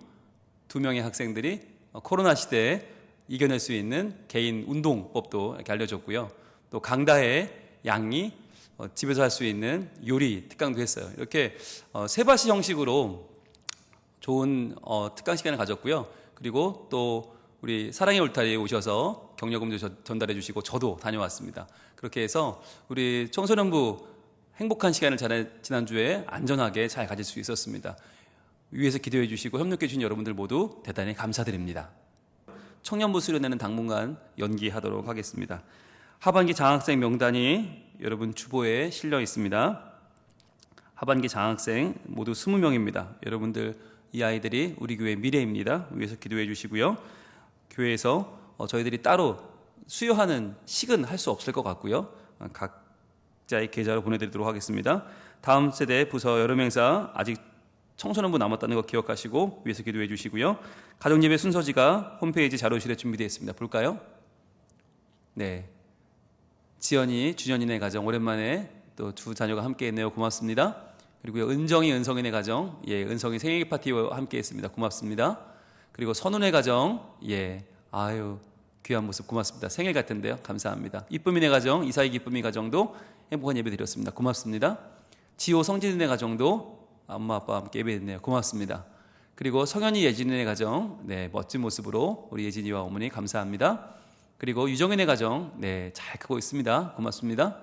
두 명의 학생들이 코로나 시대에 이겨낼 수 있는 개인 운동법도 이렇게 알려줬고요. 또 강다혜 양이 집에서 할 수 있는 요리 특강도 했어요. 이렇게 세바시 형식으로 좋은 특강 시간을 가졌고요. 그리고 또 우리 사랑의 울타리에 오셔서 격려금도 전달해 주시고 저도 다녀왔습니다. 그렇게 해서 우리 청소년부 행복한 시간을 지난주에 안전하게 잘 가질 수 있었습니다. 위에서 기도해 주시고 협력해 주신 여러분들 모두 대단히 감사드립니다. 청년부 수련회는 당분간 연기하도록 하겠습니다. 하반기 장학생 명단이 여러분 주보에 실려 있습니다. 하반기 장학생 모두 20명입니다. 여러분들 이 아이들이 우리 교회의 미래입니다. 위에서 기도해 주시고요. 교회에서 저희들이 따로 수여하는 식은 할 수 없을 것 같고요. 각자의 계좌로 보내드리도록 하겠습니다. 다음 세대 부서 여름행사 아직 청소년부 남았다는 거 기억하시고 위에서 기도해 주시고요. 가정예배 순서지가 홈페이지 자료실에 준비되어 있습니다. 볼까요? 네, 지연이, 준현이네 가정 오랜만에 또 두 자녀가 함께 했네요. 고맙습니다. 그리고 은정이, 은성이네 가정, 은성이 생일 파티와 함께 했습니다. 고맙습니다. 그리고 선우네 가정, 아유 귀한 모습 고맙습니다. 생일 같은데요. 감사합니다. 이쁨이네 가정, 이사희 기쁨이 가정도 행복한 예배 드렸습니다. 고맙습니다. 지호 성진이네 가정도 엄마 아빠와 함께 예배 드렸네요. 고맙습니다. 그리고 성현이 예진이네 가정, 멋진 모습으로 우리 예진이와 어머니 감사합니다. 그리고 유정이네 가정, 잘 크고 있습니다. 고맙습니다.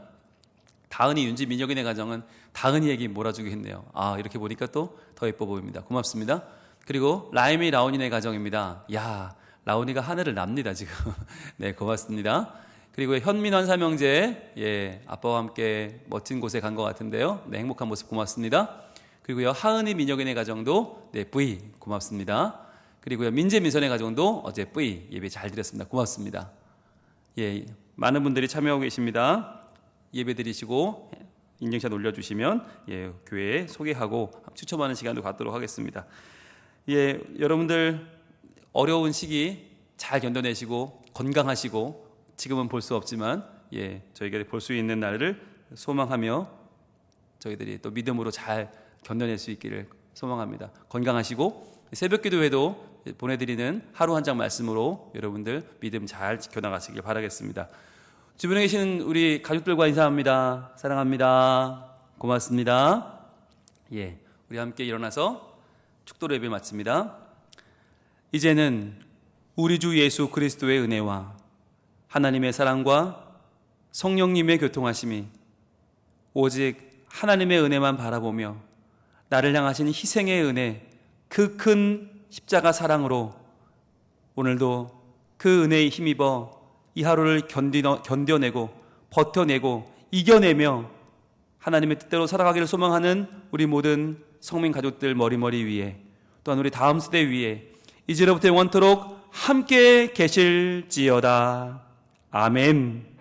다은이, 윤지, 민혁이네 가정은 다은이 얘기 몰아주겠네요. 이렇게 보니까 또 더 예뻐 보입니다. 고맙습니다. 그리고 라임이, 라온이네 가정입니다. 라온이가 하늘을 납니다 지금. 고맙습니다. 그리고 현민환 삼형제, 예, 아빠와 함께 멋진 곳에 간 것 같은데요. 네, 행복한 모습 고맙습니다. 그리고요, 하은이 민혁인의 가정도, 네, 뿌이 고맙습니다. 그리고요, 민재 민선의 가정도 어제 뿌이 예배 잘 드렸습니다. 고맙습니다. 예, 많은 분들이 참여하고 계십니다. 예배 드리시고 인증샷 올려주시면 예, 교회에 소개하고 추첨하는 시간도 갖도록 하겠습니다. 예, 여러분들 어려운 시기 잘 견뎌내시고 건강하시고 지금은 볼 수 없지만 예, 저희가 볼 수 있는 날을 소망하며 저희들이 또 믿음으로 잘 견뎌낼 수 있기를 소망합니다. 건강하시고 새벽 기도회도 보내드리는 하루 한 장 말씀으로 여러분들 믿음 잘 지켜나가시길 바라겠습니다. 주변에 계시는 우리 가족들과 인사합니다. 사랑합니다. 고맙습니다. 예, 우리 함께 일어나서 축도로 예배 마칩니다. 이제는 우리 주 예수 그리스도의 은혜와 하나님의 사랑과 성령님의 교통하심이 오직 하나님의 은혜만 바라보며 나를 향하신 희생의 은혜, 그 큰 십자가 사랑으로 오늘도 그 은혜에 힘입어 이 하루를 견뎌내고 버텨내고 이겨내며 하나님의 뜻대로 살아가기를 소망하는 우리 모든 성민 가족들 머리머리 위에 또한 우리 다음 세대 위에 이제로부터 영원토록 함께 계실지어다. 아멘.